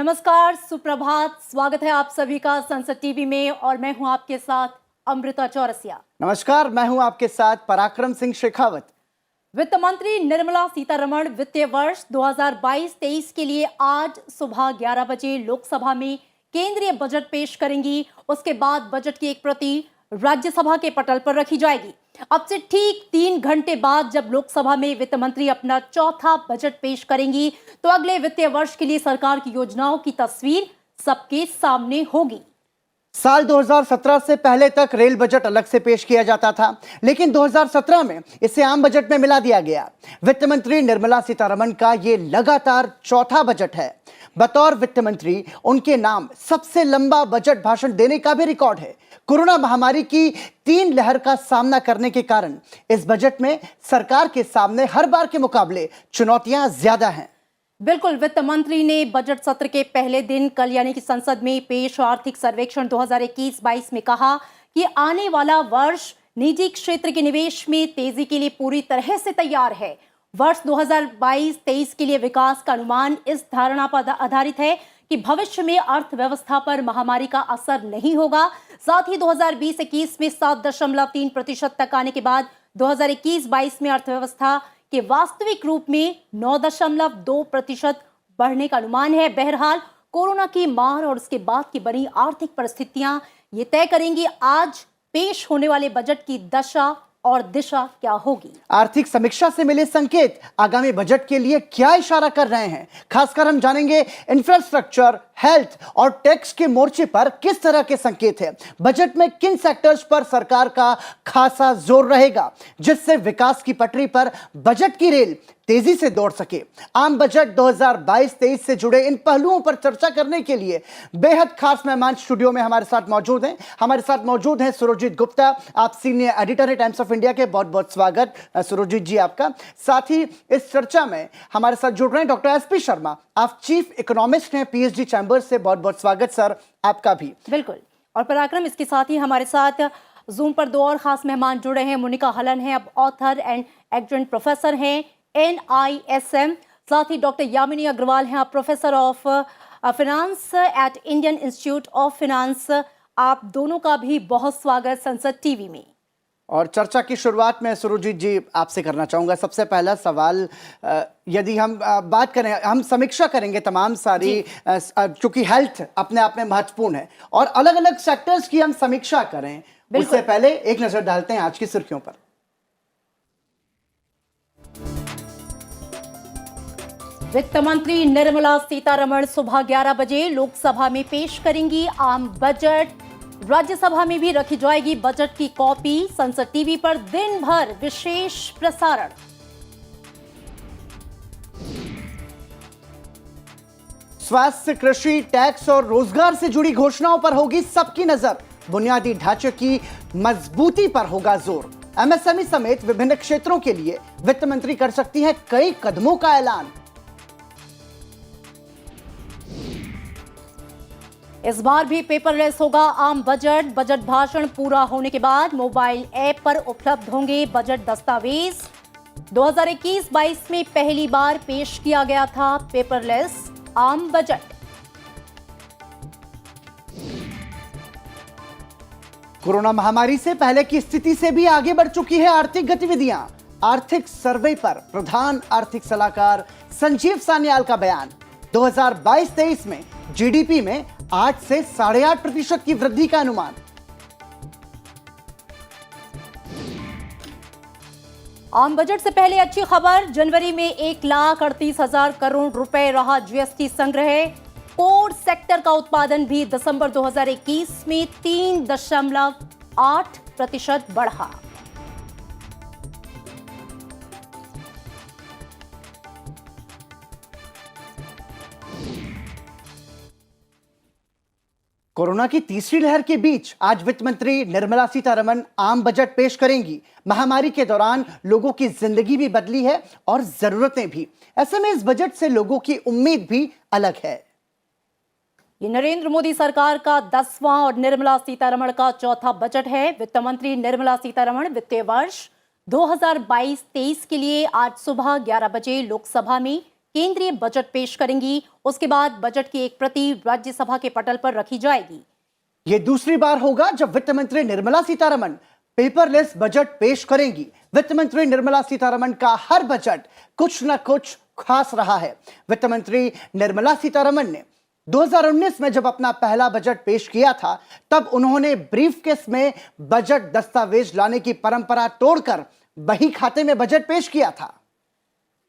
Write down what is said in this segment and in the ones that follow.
नमस्कार, सुप्रभात। स्वागत है आप सभी का संसद टीवी में और मैं हूं आपके साथ अमृता चौरसिया। नमस्कार, मैं हूं आपके साथ पराक्रम सिंह शेखावत। वित्त मंत्री निर्मला सीतारमण वित्तीय वर्ष 2022-23 के लिए आज सुबह 11 बजे लोकसभा में केंद्रीय बजट पेश करेंगी। उसके बाद बजट की एक प्रति राज्यसभा के पटल पर रखी जाएगी। अब से ठीक 3 घंटे बाद जब लोकसभा में वित्त मंत्री अपना चौथा बजट पेश करेंगी तो अगले वित्तीय वर्ष के लिए सरकार की योजनाओं की तस्वीर सबके सामने होगी। साल 2017 से पहले तक रेल बजट अलग से पेश किया जाता था, लेकिन 2017 में इसे आम बजट में मिला दिया गया। वित्त मंत्री निर्मला सीतारमण का ये लगातार चौथा बजट है। बतौर वित्त मंत्री उनके नाम सबसे लंबा बजट भाषण देने का भी रिकॉर्ड है। कोरोना महामारी की 3 लहर का सामना करने के कारण इस बजट में सरकार के सामने हर बार के मुकाबले चुनौतियां ज्यादा हैं। बिल्कुल, वित्त मंत्री ने बजट सत्र के पहले दिन कल यानी कि संसद में पेश आर्थिक सर्वेक्षण 2021-22 में कहा कि आने वाला वर्ष निजी क्षेत्र के निवेश में तेजी के लिए पूरी तरह से तैयार है। वर्ष 2022-23 के लिए विकास का अनुमान इस धारणा पर आधारित है कि भविष्य में अर्थव्यवस्था पर महामारी का असर नहीं होगा। साथ ही 2020-21 में 7.3% तक आने के बाद 2021-22 में अर्थव्यवस्था के वास्तविक रूप में 9.2% बढ़ने का अनुमान है। बहरहाल कोरोना की मार और उसके बाद की बनी आर्थिक परिस्थितियां ये तय करेंगी आज पेश होने वाले बजट की दशा और दिशा क्या होगी। आर्थिक समीक्षा से मिले संकेत आगामी बजट के लिए क्या इशारा कर रहे हैं। खासकर हम जानेंगे इंफ्रास्ट्रक्चर, हेल्थ और टैक्स के मोर्चे पर किस तरह के संकेत है। बजट में किन सेक्टर्स पर सरकार का खासा जोर रहेगा जिससे विकास की पटरी पर बजट की रेल तेजी से दौड़ सके। आम बजट 2022-23 से जुड़े इन पहलुओं पर चर्चा करने के लिए बेहद खास मेहमान स्टूडियो में हमारे साथ मौजूद हैं। हमारे साथ मौजूद हैं सुरजीत गुप्ता, आप सीनियर एडिटर हैं टाइम्स ऑफ इंडिया के। बहुत बहुत स्वागत सुरजीत जी आपका। साथ ही इस चर्चा में हमारे साथ जुड़ रहे हैं डॉक्टर एसपी शर्मा, आप चीफ इकोनॉमिस्ट हैं पीएचडी चैम्बर से। बहुत बहुत स्वागत सर आपका भी। बिल्कुल, और पराक्रम इसके साथ ही हमारे साथ जूम पर 2 और खास मेहमान जुड़े हैं। मोनिका हलन है, अब ऑथर एंड एडजंक्ट प्रोफेसर हैं NISM। साथ ही डॉक्टर यामिनी अग्रवाल हैं, आप professor of finance at Indian Institute of Finance. आप दोनों का भी बहुत स्वागत संसद टीवी में। और चर्चा की शुरुआत में सुरजीत जी आपसे करना चाहूंगा। सबसे पहला सवाल, यदि हम बात करें, हम समीक्षा करेंगे तमाम सारी, चूंकि हेल्थ अपने आप में महत्वपूर्ण है और अलग अलग सेक्टर्स की हम समीक्षा करें उससे पहले एक नजर डालते हैं आज की सुर्खियों पर। वित्त मंत्री निर्मला सीतारमण सुबह 11 बजे लोकसभा में पेश करेंगी आम बजट। राज्यसभा में भी रखी जाएगी बजट की कॉपी। संसद टीवी पर दिन भर विशेष प्रसारण। स्वास्थ्य, कृषि, टैक्स और रोजगार से जुड़ी घोषणाओं पर होगी सबकी नजर। बुनियादी ढांचे की मजबूती पर होगा जोर। एमएसएमई समेत विभिन्न क्षेत्रों के लिए वित्त मंत्री कर सकती है कई कदमों का ऐलान। इस बार भी पेपरलेस होगा आम बजट। बजट भाषण पूरा होने के बाद मोबाइल ऐप पर उपलब्ध होंगे बजट दस्तावेज। 2021-22 में पहली बार पेश किया गया था पेपरलेस आम बजट। कोरोना महामारी से पहले की स्थिति से भी आगे बढ़ चुकी है आर्थिक गतिविधियां। आर्थिक सर्वे पर प्रधान आर्थिक सलाहकार संजीव सान्याल का बयान। 2022-23 में जीडीपी में 8 से 8.5% की वृद्धि का अनुमान। आम बजट से पहले अच्छी खबर, जनवरी में 1,38,000 करोड़ रुपए रहा जीएसटी संग्रह। कोर सेक्टर का उत्पादन भी दिसंबर 2021 में 3.8% बढ़ा। कोरोना की तीसरी लहर के बीच आज वित्त मंत्री निर्मला सीतारमण आम बजट पेश करेंगी। महामारी के दौरान लोगों की जिंदगी भी बदली है और जरूरतें भी। ऐसे में इस बजट से लोगों की उम्मीद भी अलग है। ये नरेंद्र मोदी सरकार का 10वां और निर्मला सीतारमण का चौथा बजट है। वित्त मंत्री निर्मला सीतारमण वित्तीय वर्ष 2022-23 के लिए आज सुबह 11 बजे लोकसभा में केंद्रीय बजट पेश करेंगी। उसके बाद बजट की एक प्रति राज्यसभा के पटल पर रखी जाएगी। ये दूसरी बार होगा जब वित्त मंत्री निर्मला सीतारमण पेपरलेस बजट पेश करेंगी। वित्त मंत्री निर्मला सीतारमण का हर बजट कुछ न कुछ खास रहा है। वित्त मंत्री निर्मला सीतारमण ने 2019 में जब अपना पहला बजट पेश किया था, तब उन्होंने ब्रीफकेस में बजट दस्तावेज लाने की परंपरा तोड़कर बही खाते में बजट पेश किया था।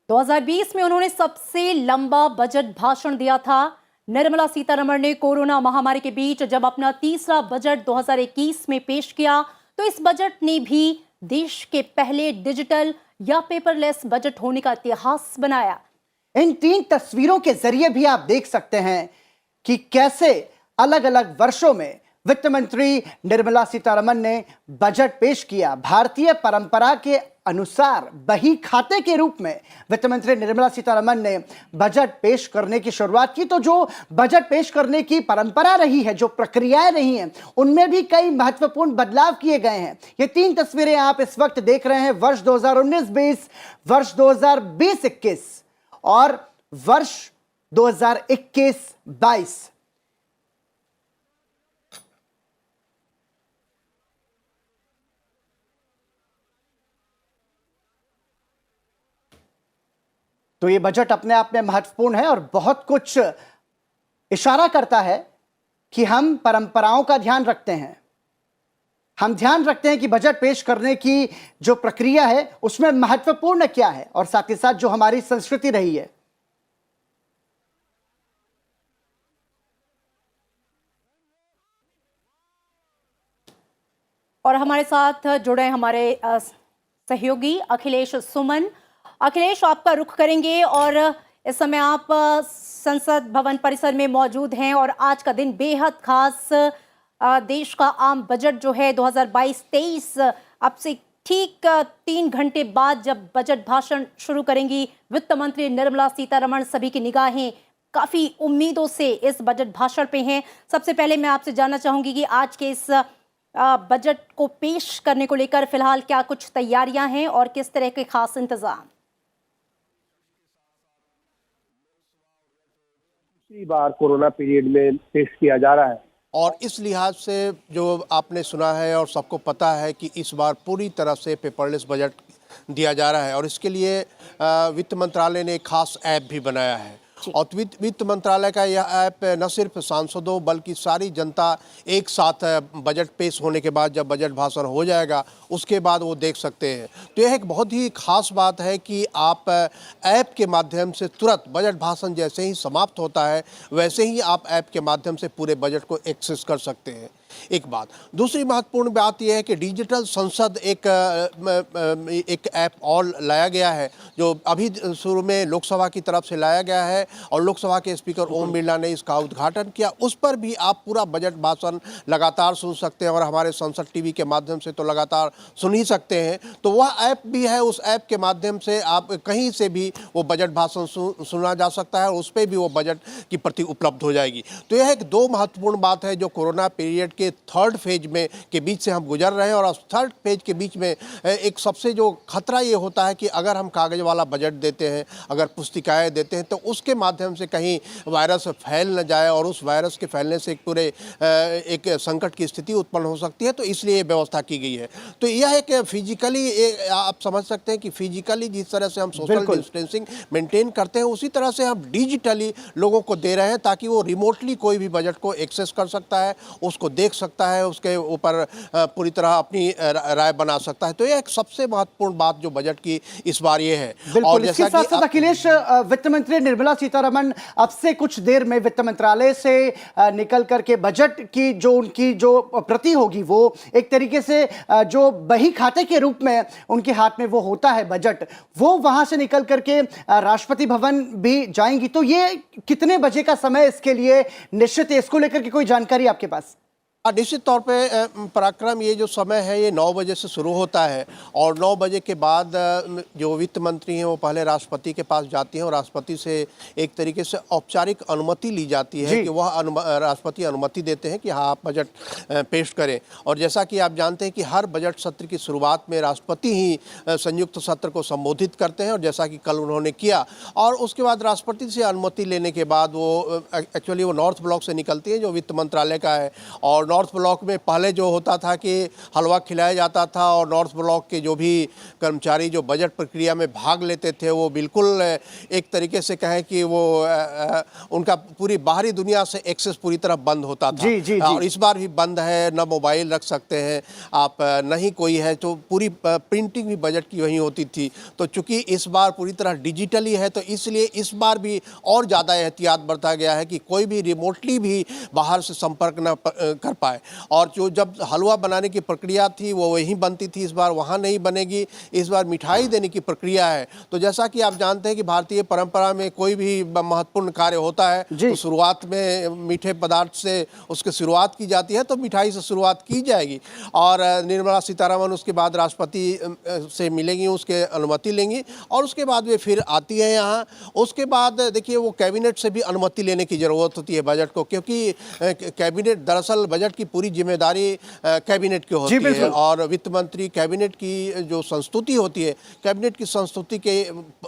2020 में उन्होंने सबसे लंबा बजट भाषण दिया था। निर्मला सीतारमण ने कोरोना महामारी के बीच जब अपना तीसरा बजट 2021 में पेश किया, तो इस बजट ने भी देश के पहले डिजिटल या पेपरलेस बजट होने का इतिहास बनाया। इन 3 तस्वीरों के जरिए भी आप देख सकते हैं कि कैसे अलग अलग वर्षों में वित्त मंत्री निर्मला सीतारमण ने बजट पेश किया। भारतीय परंपरा के अनुसार बही खाते के रूप में वित्त मंत्री निर्मला सीतारमण ने बजट पेश करने की शुरुआत की। तो जो बजट पेश करने की परंपरा रही है, जो प्रक्रियाएं रही हैं, उनमें भी कई महत्वपूर्ण बदलाव किए गए हैं। ये 3 तस्वीरें आप इस वक्त देख रहे हैं, वर्ष 2019-20, वर्ष 2020-21 और वर्ष 2021-22। तो ये बजट अपने आप में महत्वपूर्ण है और बहुत कुछ इशारा करता है कि हम परंपराओं का ध्यान रखते हैं। हम ध्यान रखते हैं कि बजट पेश करने की जो प्रक्रिया है उसमें महत्वपूर्ण क्या है और साथ ही साथ जो हमारी संस्कृति रही है। और हमारे साथ जुड़े हमारे सहयोगी अखिलेश सुमन। अखिलेश, आपका रुख करेंगे और इस समय आप संसद भवन परिसर में मौजूद हैं और आज का दिन बेहद खास, देश का आम बजट जो है 2022-23 अब से ठीक 3 घंटे बाद जब बजट भाषण शुरू करेंगी वित्त मंत्री निर्मला सीतारमण, सभी की निगाहें काफी उम्मीदों से इस बजट भाषण पे हैं। सबसे पहले मैं आपसे जानना चाहूंगी कि आज के इस बजट को पेश करने को लेकर फिलहाल क्या कुछ तैयारियां हैं और किस तरह के खास इंतजाम? दूसरी बार कोरोना पीरियड में पेश किया जा रहा है और इस लिहाज से जो आपने सुना है और सबको पता है कि इस बार पूरी तरह से पेपरलेस बजट दिया जा रहा है और इसके लिए वित्त मंत्रालय ने एक खास ऐप भी बनाया है। और वित्त मंत्रालय का यह ऐप न सिर्फ सांसदों बल्कि सारी जनता एक साथ बजट पेश होने के बाद जब बजट भाषण हो जाएगा उसके बाद वो देख सकते हैं। तो यह एक बहुत ही खास बात है कि आप ऐप के माध्यम से तुरंत बजट भाषण जैसे ही समाप्त होता है वैसे ही आप ऐप के माध्यम से पूरे बजट को एक्सेस कर सकते हैं। एक बात, दूसरी महत्वपूर्ण बात यह है कि डिजिटल संसद एक ऐप और लाया गया है जो अभी शुरू में लोकसभा की तरफ से लाया गया है और लोकसभा के स्पीकर ओम बिरला ने इसका उद्घाटन किया। उस पर भी आप पूरा बजट भाषण लगातार सुन सकते हैं और हमारे संसद टीवी के माध्यम से तो लगातार सुन ही सकते हैं। तो वह ऐप भी है, उस ऐप के माध्यम से आप कहीं से भी वो बजट भाषण सुना जा सकता है और उस पर भी वो बजट की प्रति उपलब्ध हो जाएगी। तो यह एक 2 महत्वपूर्ण बात है जो कोरोना पीरियड के 3rd फेज में के बीच से हम गुजर रहे हैं। और 3rd फेज के बीच में एक सबसे जो खतरा ये होता है कि अगर हम कागज वाला बजट देते हैं, अगर पुस्तिकाएं देते हैं तो उसके माध्यम से कहीं वायरस फैल न जाए और उस वायरस के फैलने से एक संकट की स्थिति उत्पन्न हो सकती है। तो इसलिए व्यवस्था की गई है। तो यह एक फिजिकली आप समझ सकते हैं कि फिजिकली जिस तरह से हम सोशल डिस्टेंसिंग मेंटेन करते हैं उसी तरह से हम डिजिटली लोगों को दे रहे हैं ताकि वो रिमोटली कोई भी बजट को एक्सेस कर सकता है, उसको देख सकता है, उसके ऊपर पूरी तरह अपनी राय बना सकता है। तो यह एक सबसे महत्वपूर्ण बात जो बजट की इस बार ये है। और इसके साथ साथ अखिलेश, वित्त मंत्री निर्मला सीतारमण अब से कुछ देर में वित्त मंत्रालय से निकल करके बजट की जो उनकी जो प्रति होगी वो एक तरीके से जो बही खाते के रूप में उनके हाथ में वो होता है बजट, वो वहां से निकल करके राष्ट्रपति भवन भी जाएंगी। तो ये कितने बजे का समय इसके लिए निश्चित है, इसको लेकर के कोई जानकारी आपके पास? निश्चित तौर पे पराक्रम ये जो समय है ये 9 बजे से शुरू होता है और 9 बजे के बाद जो वित्त मंत्री हैं वो पहले राष्ट्रपति के पास जाती हैं और राष्ट्रपति से एक तरीके से औपचारिक अनुमति ली जाती है कि वह राष्ट्रपति अनुमति देते हैं कि हाँ आप बजट पेश करें। और जैसा कि आप जानते हैं कि हर बजट सत्र की शुरुआत में राष्ट्रपति ही संयुक्त सत्र को संबोधित करते हैं और जैसा कि कल उन्होंने किया और उसके बाद राष्ट्रपति से अनुमति लेने के बाद वो एक्चुअली वो नॉर्थ ब्लॉक से निकलती है जो वित्त मंत्रालय का है। और नॉर्थ ब्लॉक में पहले जो होता था कि हलवा खिलाया जाता था और नॉर्थ ब्लॉक के जो भी कर्मचारी जो बजट प्रक्रिया में भाग लेते थे वो बिल्कुल एक तरीके से कहें कि वो उनका पूरी बाहरी दुनिया से एक्सेस पूरी तरह बंद होता था। और इस बार भी बंद है, न मोबाइल रख सकते हैं आप, नहीं कोई है, तो पूरी प्रिंटिंग भी बजट की वहीं होती थी। तो चूंकि इस बार पूरी तरह डिजिटली है तो इसलिए इस बार भी और ज़्यादा एहतियात बरता गया है कि कोई भी रिमोटली भी बाहर से संपर्क न कर पाए। और जो जब हलवा बनाने की प्रक्रिया थी वो वहीं बनती थी, इस बार वहाँ नहीं बनेगी। इस बार मिठाई देने की प्रक्रिया है। तो जैसा कि आप जानते हैं कि भारतीय परंपरा में कोई भी महत्वपूर्ण कार्य होता है तो शुरुआत में मीठे पदार्थ से उसकी शुरुआत की जाती है, तो मिठाई से शुरुआत की जाएगी। और निर्मला सीतारमण उसके बाद राष्ट्रपति से मिलेंगी, उसके अनुमति लेंगी और उसके बाद वे फिर आती है यहाँ। उसके बाद देखिए वो कैबिनेट से भी अनुमति लेने की ज़रूरत होती है बजट को, क्योंकि कैबिनेट दरअसल बजट की पूरी जिम्मेदारी कैबिनेट की होती है और वित्त मंत्री कैबिनेट की जो संस्तुति होती है, कैबिनेट की संस्तुति के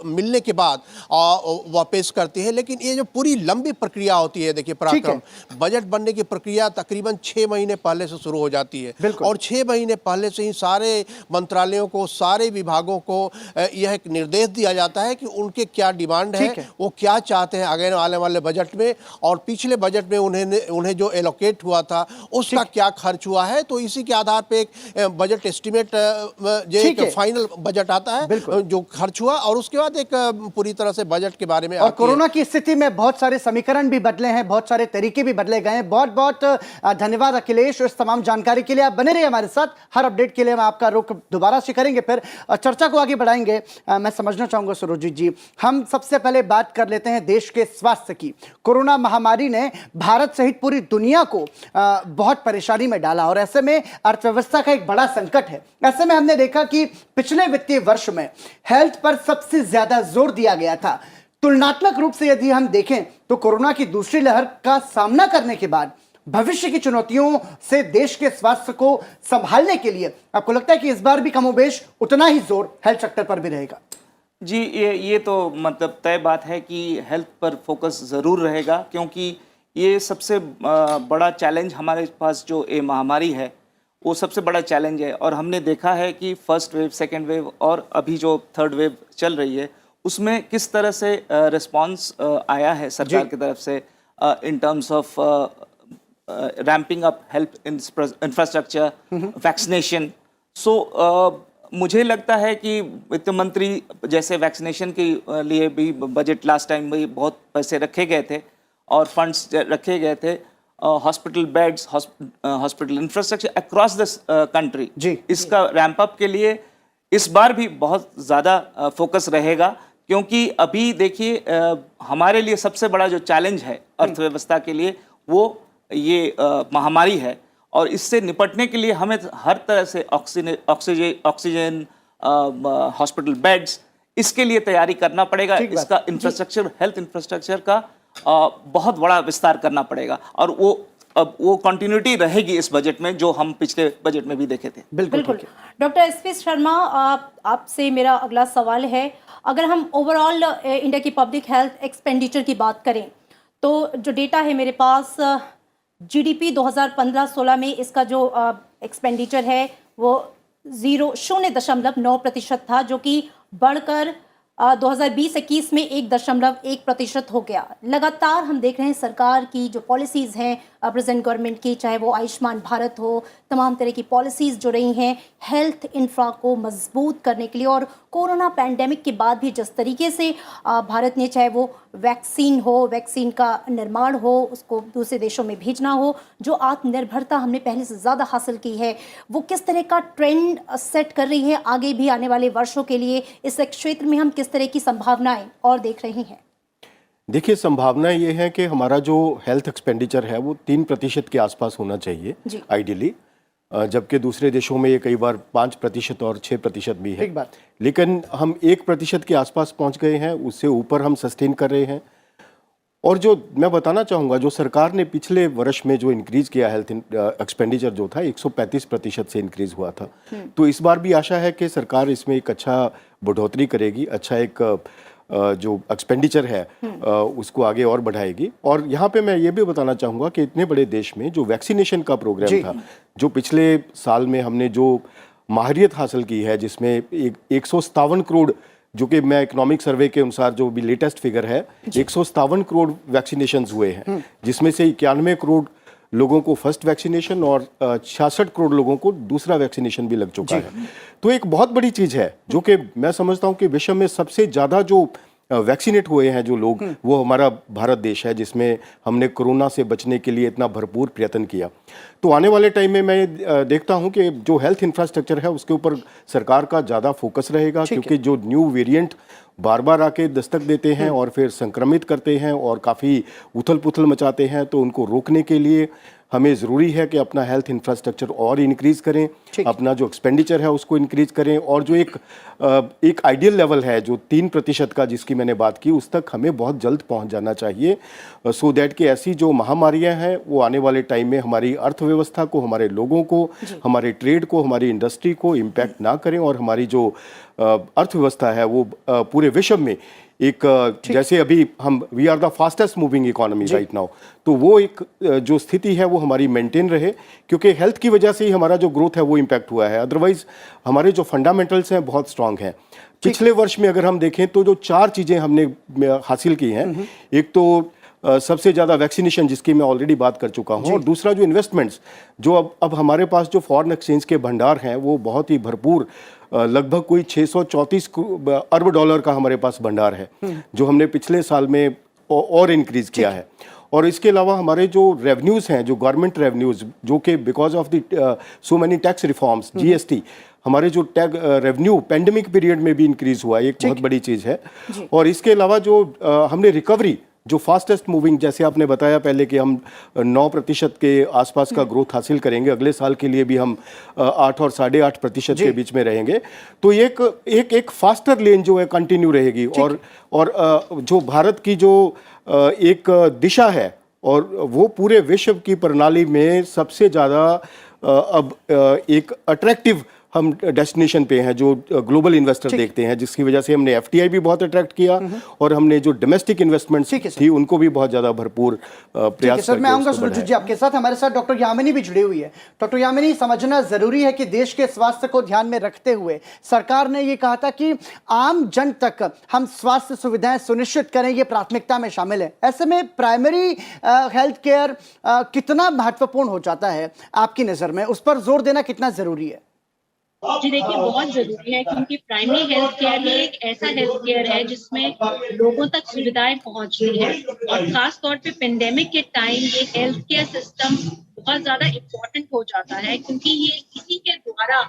मिलने के बाद वह पेश करती है। लेकिन ये जो पूरी लंबी प्रक्रिया होती है, देखिए पराक्रम, बजट बनने की प्रक्रिया तकरीबन 6 महीने पहले से शुरू हो जाती है और 6 महीने पहले से ही सारे मंत्रालयों को, सारे विभागों को यह एक निर्देश दिया जाता है कि उनके क्या डिमांड है, वो क्या चाहते हैं आगे आने वाले बजट में और पिछले बजट में उन्हें जो एलोकेट हुआ था उसका क्या खर्च हुआ है। तो इसी के आधार पे एक बजट एस्टिमेट जो एक फाइनल बजट आता है जो खर्च हुआ और उसके बाद एक पूरी तरह से बजट के बारे में। और कोरोना की स्थिति में बहुत सारे समीकरण भी बदले हैं, बहुत सारे तरीके भी बदले गए हैं। बहुत बहुत धन्यवाद अखिलेश इस तमाम जानकारी के लिए। आप बने रहिए हमारे साथ, हर अपडेट के लिए हम आपका रुख दोबारा से करेंगे, फिर चर्चा को आगे बढ़ाएंगे। मैं समझना चाहूंगा सुरजीत जी, हम सबसे पहले बात कर लेते हैं देश के स्वास्थ्य की। कोरोना महामारी ने भारत सहित पूरी दुनिया को बहुत परेशानी में डाला और ऐसे में अर्थव्यवस्था का एक बड़ा संकट है। ऐसे में हमने देखा कि पिछले वित्तीय वर्ष में हेल्थ पर सबसे ज्यादा जोर दिया गया था। तुलनात्मक रूप से यदि हम देखें तो कोरोना की दूसरी लहर का सामना करने के बाद भविष्य की चुनौतियों से देश के स्वास्थ्य को संभालने के लिए आपको लगता है कि इस बार भी कमोबेश उतना ही जोर हेल्थ सेक्टर पर भी रहेगा? जी, ये तो मतलब तय बात है कि हेल्थ पर फोकस ज़रूर रहेगा, क्योंकि ये सबसे बड़ा चैलेंज हमारे पास जो ये महामारी है वो सबसे बड़ा चैलेंज है। और हमने देखा है कि फर्स्ट वेव, सेकेंड वेव और अभी जो थर्ड वेव चल रही है उसमें किस तरह से रिस्पांस आया है सरकार की तरफ से in terms of ramping up health infrastructure, vaccination. So मुझे लगता है कि वित्त मंत्री जैसे वैक्सीनेशन के लिए भी बजट लास्ट टाइम भी बहुत पैसे रखे गए थे और फंड्स रखे गए थे। Hospital beds, hospital infrastructure across the country, इसका रैंप अप के लिए इस बार भी बहुत ज़्यादा फोकस रहेगा। क्योंकि अभी देखिए हमारे लिए सबसे बड़ा जो चैलेंज है अर्थव्यवस्था के लिए वो ये महामारी है और इससे निपटने के लिए हमें हर तरह से ऑक्सीजन, हॉस्पिटल बेड्स, इसके लिए तैयारी करना पड़ेगा। इसका इंफ्रास्ट्रक्चर, हेल्थ इंफ्रास्ट्रक्चर का बहुत बड़ा विस्तार करना पड़ेगा और वो कंटिन्यूटी रहेगी इस बजट में जो हम पिछले बजट में भी देखे थे। बिल्कुल। डॉक्टर एसपी शर्मा, आपसे मेरा अगला सवाल है, अगर हम ओवरऑल इंडिया की पब्लिक हेल्थ एक्सपेंडिचर की बात करें तो जो डेटा है मेरे पास, जीडीपी 2015-16 में इसका जो एक्सपेंडिचर है वो 0.9% था, जो कि बढ़कर 2020-21 में 1.1% हो गया। लगातार हम देख रहे हैं सरकार की जो पॉलिसीज़ हैं प्रेजेंट गवर्नमेंट की, चाहे वो आयुष्मान भारत हो, तमाम तरह की पॉलिसीज़ जो रही हैं हेल्थ इंफ्रा को मजबूत करने के लिए। और कोरोना पैंडेमिक के बाद भी जिस तरीके से भारत ने, चाहे वो वैक्सीन हो, वैक्सीन का निर्माण हो, उसको दूसरे देशों में भेजना हो, जो आत्मनिर्भरता हमने पहले से ज़्यादा हासिल की है, वो किस तरह का ट्रेंड सेट कर रही है आगे भी आने वाले वर्षों के लिए? इस क्षेत्र में हम किस तरह की संभावनाएं और देख रहे हैं? देखिए, संभावना ये है कि हमारा जो हेल्थ एक्सपेंडिचर है वो 3% के आसपास होना चाहिए जी। आइडियली, जबकि दूसरे देशों में ये कई बार 5% और 6% भी है। ठीक बात। लेकिन हम 1% के आसपास पहुंच गए हैं, उससे ऊपर हम सस्टेन कर रहे हैं। और जो मैं बताना चाहूँगा, जो सरकार ने पिछले वर्ष में जो इंक्रीज़ किया हेल्थ एक्सपेंडिचर जो था 135% से इंक्रीज़ हुआ था, तो इस बार भी आशा है कि सरकार इसमें एक अच्छा बढ़ोतरी करेगी, अच्छा एक जो एक्सपेंडिचर है उसको आगे और बढ़ाएगी। और यहाँ पे मैं ये भी बताना चाहूँगा कि इतने बड़े देश में जो वैक्सीनेशन का प्रोग्राम था, जो पिछले साल में हमने जो माहिरियत हासिल की है, जिसमें 157 करोड़, जो कि मैं इकोनॉमिक सर्वे के अनुसार जो भी लेटेस्ट फिगर है, 157 करोड़ वैक्सीनेशंस हुए हैं, जिसमें से 91 करोड़ लोगों को फर्स्ट वैक्सीनेशन और 66 करोड़ लोगों को दूसरा वैक्सीनेशन भी लग चुका है। तो एक बहुत बड़ी चीज़ है, जो कि मैं समझता हूं कि विश्व में सबसे ज़्यादा जो वैक्सीनेट हुए हैं जो लोग, वो हमारा भारत देश है, जिसमें हमने कोरोना से बचने के लिए इतना भरपूर प्रयत्न किया। तो आने वाले टाइम में मैं देखता हूं कि जो हेल्थ इंफ्रास्ट्रक्चर है उसके ऊपर सरकार का ज़्यादा फोकस रहेगा, क्योंकि जो न्यू वेरिएंट बार बार आके दस्तक देते हैं और फिर संक्रमित करते हैं और काफ़ी उथल पुथल मचाते हैं, तो उनको रोकने के लिए हमें ज़रूरी है कि अपना हेल्थ इंफ्रास्ट्रक्चर और इंक्रीज़ करें, अपना जो एक्सपेंडिचर है उसको इंक्रीज़ करें, और जो एक आइडियल लेवल है जो 3% का जिसकी मैंने बात की, उस तक हमें बहुत जल्द पहुंच जाना चाहिए, सो दैट कि ऐसी जो महामारियां हैं वो आने वाले टाइम में हमारी अर्थव्यवस्था को, हमारे लोगों को, हमारे ट्रेड को, हमारी इंडस्ट्री को इम्पैक्ट ना करें, और हमारी जो अर्थव्यवस्था है वो पूरे विश्व में एक जैसे अभी हम we are the fastest moving economy right now, तो वो एक जो स्थिति है वो हमारी मेंटेन रहे, क्योंकि हेल्थ की वजह से ही हमारा जो ग्रोथ है वो इम्पैक्ट हुआ है। अदरवाइज हमारे जो फंडामेंटल्स हैं बहुत स्ट्रांग हैं। पिछले वर्ष में अगर हम देखें तो जो 4 चीज़ें हमने हासिल की हैं, एक तो सबसे ज़्यादा वैक्सीनेशन, जिसकी मैं ऑलरेडी बात कर चुका हूँ, और दूसरा जो इन्वेस्टमेंट्स, जो अब हमारे पास जो फॉरेन एक्सचेंज के भंडार हैं वो बहुत ही भरपूर, लगभग कोई 634 अरब डॉलर का हमारे पास भंडार है, जो हमने पिछले साल में और इंक्रीज किया है। और इसके अलावा हमारे जो रेवेन्यूज़ हैं, जो गवर्नमेंट रेवेन्यूज़, जो कि because of the so many tax reforms, GST, हमारे जो रेवेन्यू पेंडेमिक पीरियड में भी इंक्रीज हुआ, एक बहुत बड़ी चीज़ है। और इसके अलावा जो हमने रिकवरी, जो फास्टेस्ट मूविंग, जैसे आपने बताया पहले कि हम 9% के आसपास का ग्रोथ हासिल करेंगे, अगले साल के लिए भी हम 8 और 8.5% के बीच में रहेंगे, तो एक फास्टर लेन जो है कंटिन्यू रहेगी। और जो भारत की जो एक दिशा है, और वो पूरे विश्व की प्रणाली में सबसे ज़्यादा अब एक अट्रैक्टिव हम डेस्टिनेशन पे हैं, जो ग्लोबल इन्वेस्टर देखते हैं, जिसकी वजह से हमने एफटीआई भी बहुत अट्रैक्ट किया, और हमने जो डोमेस्टिक इन्वेस्टमेंट्स थी उनको भी बहुत ज़्यादा भरपूर प्रयास सर, मैं आऊंगा सुरजीत जी आपके साथ। हमारे साथ डॉक्टर यामिनी भी जुड़ी हुई है। डॉक्टर यामिनी, समझना जरूरी है कि देश के स्वास्थ्य को ध्यान में रखते हुए सरकार ने ये कहा था कि आम जन तक हम स्वास्थ्य सुविधाएं सुनिश्चित करें, ये प्राथमिकता में शामिल है। ऐसे में प्राइमरी हेल्थ केयर कितना महत्वपूर्ण हो जाता है आपकी नज़र में, उस पर जोर देना कितना जरूरी है? जी देखिए, बहुत जरूरी है, क्योंकि प्राइमरी हेल्थ केयर ये एक ऐसा हेल्थ केयर है जिसमें लोगों तक सुविधाएं पहुंचती है, और खास तौर पे पेंडेमिक के टाइम ये हेल्थ केयर सिस्टम बहुत ज्यादा इम्पोर्टेंट हो जाता है, क्योंकि ये इसी के द्वारा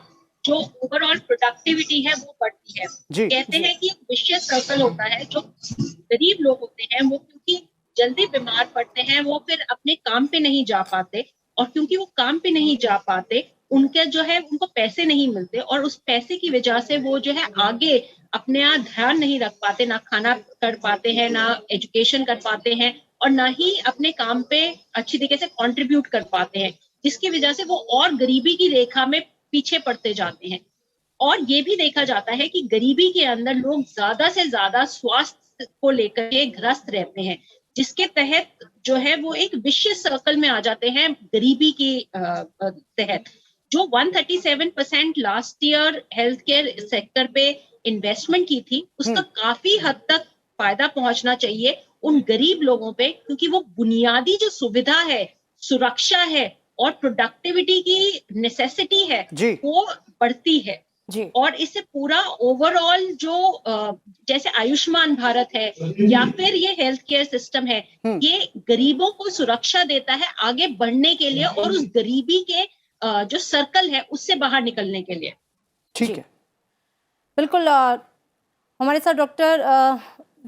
जो ओवरऑल प्रोडक्टिविटी है वो बढ़ती है। कहते हैं कि एक विशियस सर्कल होता है, जो गरीब लोग होते हैं वो क्योंकि जल्दी बीमार पड़ते हैं, वो फिर अपने काम पे नहीं जा पाते, और क्योंकि वो काम पे नहीं जा पाते, उनके जो है उनको पैसे नहीं मिलते, और उस पैसे की वजह से वो जो है आगे अपने आप ध्यान नहीं रख पाते, ना खाना कर पाते हैं, ना एजुकेशन कर पाते हैं, और ना ही अपने काम पे अच्छी तरीके से कंट्रीब्यूट कर पाते हैं, जिसकी वजह से वो और गरीबी की रेखा में पीछे पड़ते जाते हैं। और ये भी देखा जाता है कि गरीबी के अंदर लोग ज्यादा से ज्यादा स्वास्थ्य को लेकर के ग्रस्त रहते हैं, जिसके तहत जो है वो एक विशियस सर्कल में आ जाते हैं गरीबी के तहत। जो 137% last year health care sector पे इन्वेस्टमेंट की थी, उसका काफी हद तक फायदा पहुंचना चाहिए उन गरीब लोगों पे, क्योंकि वो बुनियादी जो सुविधा है, सुरक्षा है और प्रोडक्टिविटी की नेसेसिटी है वो बढ़ती है। और इससे पूरा ओवरऑल जो जैसे आयुष्मान भारत है या फिर ये हेल्थ केयर सिस्टम है, ये गरीबों को सुरक्षा देता है आगे बढ़ने के लिए, और उस गरीबी के जो सर्कल है उससे बाहर निकलने के लिए। ठीक है, बिल्कुल। हमारे साथ डॉक्टर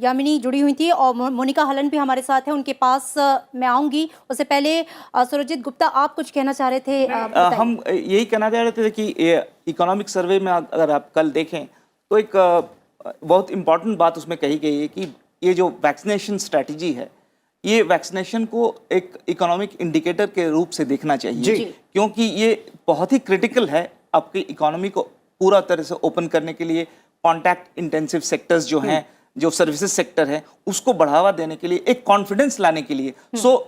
यामिनी जुड़ी हुई थी और मोनिका हलन भी हमारे साथ है, उनके पास मैं आऊंगी। उससे पहले सुरजीत गुप्ता, आप कुछ कहना चाह रहे थे? हम यही कहना चाह रहे थे कि इकोनॉमिक सर्वे में अगर आप कल देखें तो एक बहुत इंपॉर्टेंट बात उसमें कही गई है कि ये जो वैक्सीनेशन स्ट्रैटेजी है, ये वैक्सीनेशन को एक इकोनॉमिक इंडिकेटर के रूप से देखना चाहिए, क्योंकि ये बहुत ही क्रिटिकल है आपकी इकोनॉमी को पूरा तरह से ओपन करने के लिए। कॉन्टैक्ट इंटेंसिव सेक्टर्स जो हैं, जो सर्विसेज सेक्टर है, उसको बढ़ावा देने के लिए, एक कॉन्फिडेंस लाने के लिए।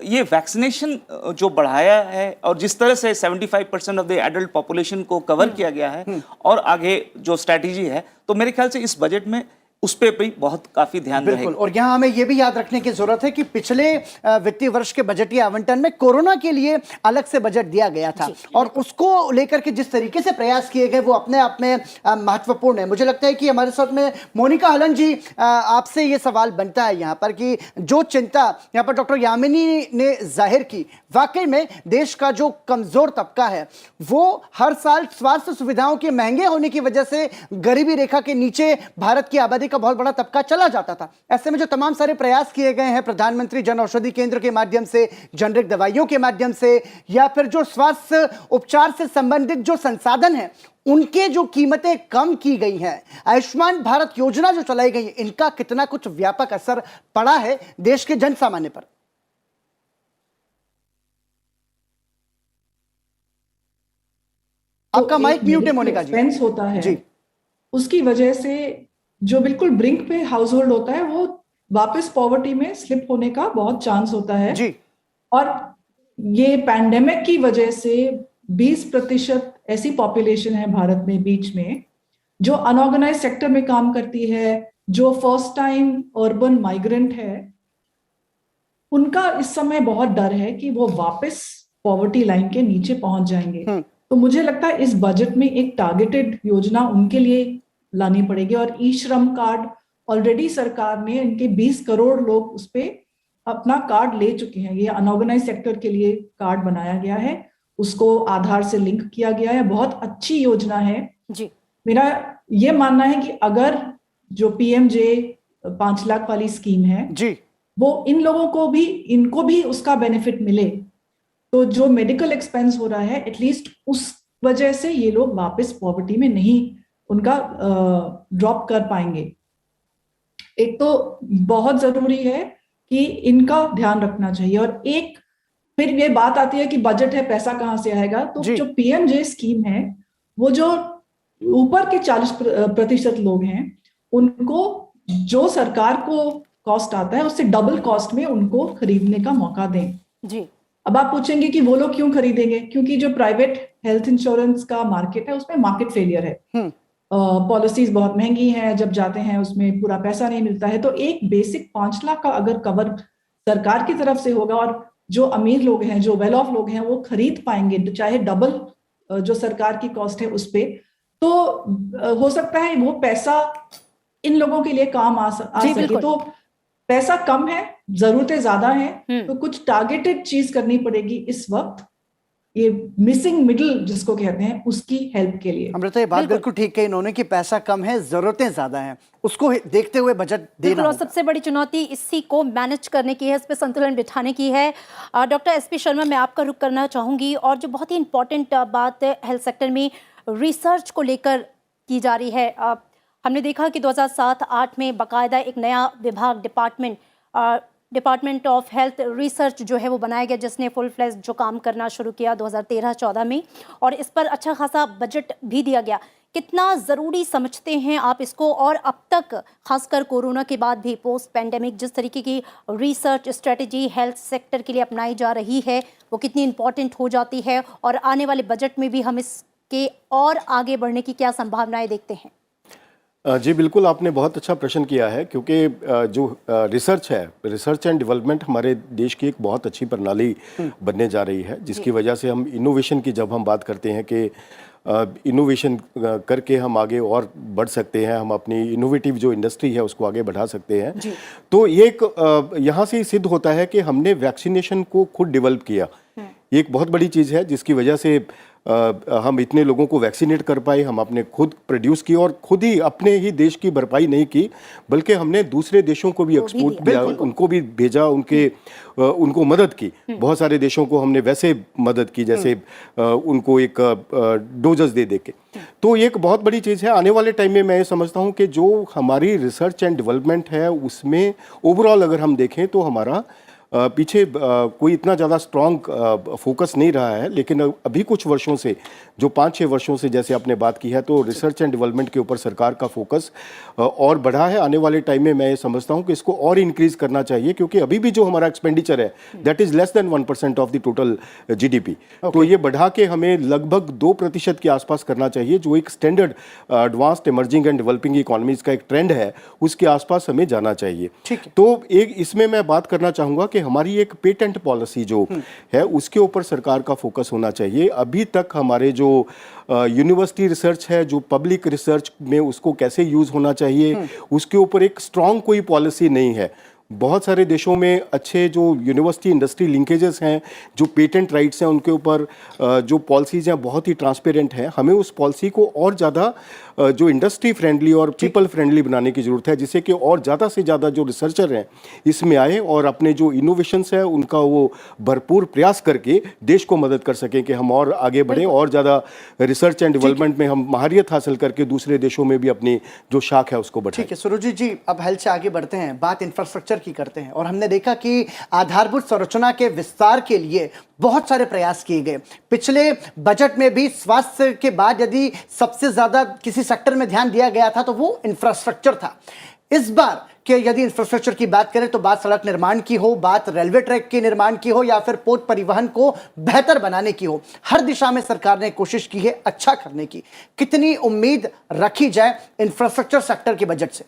ये वैक्सीनेशन जो बढ़ाया है और जिस तरह से 75% ऑफ द एडल्ट पॉपुलेशन को कवर किया गया है और आगे जो स्ट्रैटेजी है, तो मेरे ख्याल से इस बजट में उस पे भी बहुत काफी ध्यान बिल्कुल। रहेगा। और यहाँ हमें यह भी याद रखने की जरूरत है कि पिछले वित्तीय वर्ष के बजटीय आवंटन में कोरोना के लिए अलग से बजट दिया गया था और उसको लेकर के जिस तरीके से प्रयास किए गए वो अपने आप में महत्वपूर्ण है। मुझे लगता है कि हमारे साथ में मोनिका हलन जी, आपसे ये सवाल बनता है यहाँ पर कि जो चिंता यहाँ पर डॉक्टर यामिनी ने जाहिर की, वाकई में देश का जो कमजोर तबका है वो हर साल स्वास्थ्य सुविधाओं के महंगे होने की वजह से गरीबी रेखा के नीचे भारत की आबादी का बहुत बड़ा तबका चला जाता था। ऐसे में जो तमाम सारे प्रयास किए गए हैं प्रधानमंत्री जन औषधि केंद्र के माध्यम से, जेनरिक दवाइयों के माध्यम से, या फिर जो स्वास्थ्य उपचार से संबंधित जो संसाधन हैं उनके जो कीमतें कम की गई हैं, आयुष्मान भारत योजना जो चलाई गई है, इनका कितना कुछ व्यापक असर पड़ा है देश के जन सामान्य पर? आपका माइक म्यूट है मोनिका जी। एक्सपेंस होता है उसकी वजह से जो बिल्कुल ब्रिंक पे हाउस होल्ड होता है वो वापस पॉवर्टी में स्लिप होने का बहुत चांस होता है जी। और ये पैंडेमिक की वजह से 20% ऐसी पॉपुलेशन है भारत में बीच में जो अनऑर्गेनाइज सेक्टर में काम करती है, जो फर्स्ट टाइम अर्बन माइग्रेंट है, उनका इस समय बहुत डर है कि वो वापस पॉवर्टी लाइन के नीचे पहुंच जाएंगे। तो मुझे लगता है इस बजट में एक टारगेटेड योजना उनके लिए लानी पड़ेगी और ई श्रम कार्ड ऑलरेडी सरकार ने, इनके 20 करोड़ लोग उस पे अपना कार्ड ले चुके हैं। ये अनऑर्गेनाइज सेक्टर के लिए कार्ड बनाया गया है, उसको आधार से लिंक किया गया है, बहुत अच्छी योजना है जी। मेरा ये मानना है कि अगर जो पीएमजे 5 लाख वाली स्कीम है जी, वो इन लोगों को भी, इनको भी उसका बेनिफिट मिले तो जो मेडिकल एक्सपेंस हो रहा है एटलीस्ट उस वजह से ये लोग वापस पॉवर्टी में नहीं उनका ड्रॉप कर पाएंगे। एक तो बहुत जरूरी है कि इनका ध्यान रखना चाहिए। और एक फिर ये बात आती है कि बजट है, पैसा कहाँ से आएगा? तो जो पीएमजे स्कीम है वो जो ऊपर के 40% लोग हैं उनको जो सरकार को कॉस्ट आता है उससे डबल कॉस्ट में उनको खरीदने का मौका दें जी। अब आप पूछेंगे कि वो लोग क्यों खरीदेंगे? क्योंकि जो प्राइवेट हेल्थ इंश्योरेंस का मार्केट है उसमें मार्केट फेलियर है, पॉलिसीज बहुत महंगी हैं, जब जाते हैं उसमें पूरा पैसा नहीं मिलता है। तो एक बेसिक 5 लाख का अगर कवर सरकार की तरफ से होगा और जो अमीर लोग हैं, जो वेल ऑफ लोग हैं, वो खरीद पाएंगे चाहे डबल जो सरकार की कॉस्ट है उस पे, तो हो सकता है वो पैसा इन लोगों के लिए काम आ सके। तो पैसा कम है, जरूरतें ज्यादा हैं, तो कुछ टारगेटेड चीज करनी पड़ेगी इस वक्त, ये मिसिंग मिडिल जिसको कहते हैं उसकी हेल्प के लिए। अमृता, ये बात बिल्कुल ठीक है इन्होंने कि पैसा कम है, जरूरतें ज्यादा हैं, उसको देखते हुए बजट देना और सबसे बड़ी चुनौती इसी को मैनेज करने की है, इस पे संतुलन बिठाने की है। डॉक्टर एसपी शर्मा, मैं आपका रुख करना चाहूंगी। और जो बहुत ही इंपॉर्टेंट बात हेल्थ सेक्टर में रिसर्च को लेकर की जा रही है, हमने देखा कि 2007-8 में बाकायदा एक नया विभाग डिपार्टमेंट ऑफ हेल्थ रिसर्च जो है वो बनाया गया, जिसने फुल फ्लेज जो काम करना शुरू किया 2013-14 में, और इस पर अच्छा खासा बजट भी दिया गया। कितना ज़रूरी समझते हैं आप इसको? और अब तक खासकर कोरोना के बाद भी पोस्ट पैंडेमिक जिस तरीके की रिसर्च स्ट्रेटजी हेल्थ सेक्टर के लिए अपनाई जा रही है वो कितनी इम्पॉर्टेंट हो जाती है, और आने वाले बजट में भी हम इसके और आगे बढ़ने की क्या संभावनाएं देखते हैं? जी बिल्कुल, आपने बहुत अच्छा प्रश्न किया है, क्योंकि जो रिसर्च है, रिसर्च एंड डेवलपमेंट हमारे देश की एक बहुत अच्छी प्रणाली बनने जा रही है, जिसकी वजह से हम इनोवेशन की जब हम बात करते हैं कि इनोवेशन करके हम आगे और बढ़ सकते हैं, हम अपनी इनोवेटिव जो इंडस्ट्री है उसको आगे बढ़ा सकते हैं, तो ये एक यहाँ से सिद्ध होता है कि हमने वैक्सीनेशन को खुद डेवलप किया। ये एक बहुत बड़ी चीज़ है जिसकी वजह से हम इतने लोगों को वैक्सीनेट कर पाए, हम अपने खुद प्रोड्यूस किए और खुद ही अपने ही देश की भरपाई नहीं की, बल्कि हमने दूसरे देशों को भी एक्सपोर्ट किया, उनको भी भेजा, उनको मदद की। बहुत सारे देशों को हमने वैसे मदद की जैसे उनको एक डोजेस दे के। तो एक बहुत बड़ी चीज़ है। आने वाले टाइम में मैं ये समझता हूँ कि जो हमारी रिसर्च एंड डेवलपमेंट है उसमें ओवरऑल अगर हम देखें तो हमारा पीछे कोई इतना ज़्यादा स्ट्रॉन्ग फोकस नहीं रहा है, लेकिन अभी कुछ वर्षों से, जो 5-6 वर्षों से जैसे आपने बात की है, तो रिसर्च एंड डेवलपमेंट के ऊपर सरकार का फोकस और बढ़ा है। आने वाले टाइम में मैं ये समझता हूँ कि इसको और इंक्रीज करना चाहिए, क्योंकि अभी भी जो हमारा एक्सपेंडिचर है that is less than 1% of the total GDP। तो ये बढ़ा के हमें लगभग 2% के आसपास करना चाहिए, जो एक standard advanced emerging and developing economies का एक ट्रेंड है, उसके आसपास हमें जाना चाहिए। तो एक इसमें मैं बात करना चाहूँगा कि हमारी एक पेटेंट पॉलिसी जो है उसके ऊपर सरकार का फोकस होना चाहिए। अभी तक हमारे जो यूनिवर्सिटी रिसर्च है, जो पब्लिक रिसर्च में उसको कैसे यूज होना चाहिए, उसके ऊपर एक स्ट्रांग कोई पॉलिसी नहीं है। बहुत सारे देशों में अच्छे जो यूनिवर्सिटी इंडस्ट्री लिंकेजेस हैं, जो पेटेंट राइट्स हैं, उनके ऊपर जो पॉलिसीज हैं बहुत ही ट्रांसपेरेंट हैं। हमें उस पॉलिसी को और ज़्यादा जो इंडस्ट्री फ्रेंडली और पीपल फ्रेंडली बनाने की ज़रूरत है, जिससे कि और ज़्यादा से ज़्यादा जो रिसर्चर हैं इसमें आए और अपने जो इनोवेशंस है उनका वो भरपूर प्रयास करके देश को मदद कर सकें कि हम और आगे बढ़ें और ज़्यादा रिसर्च एंड डेवलपमेंट में हम महारियत हासिल करके दूसरे देशों में भी अपनी जो शाख है उसको बढ़ाएं। ठीक है सुरुजि जी, अब हेल्थ से आगे बढ़ते हैं, बात इंफ्रास्ट्रक्चर की करते हैं। और हमने देखा कि आधारभूत संरचना के विस्तार के लिए बहुत सारे प्रयास किए गए। पिछले बजट में भी स्वास्थ्य के बाद यदि सबसे ज्यादा किसी सेक्टर में ध्यान दिया गया था तो वो इंफ्रास्ट्रक्चर था। इस बार कि यदि इंफ्रास्ट्रक्चर की बात करें तो बात सड़क निर्माण की हो, बात रेलवे ट्रैक के निर्माण की हो, या फिर पोत परिवहन को बेहतर बनाने की हो, हर दिशा में सरकार ने कोशिश की है अच्छा करने की। कितनी उम्मीद रखी जाए इंफ्रास्ट्रक्चर सेक्टर के बजट से?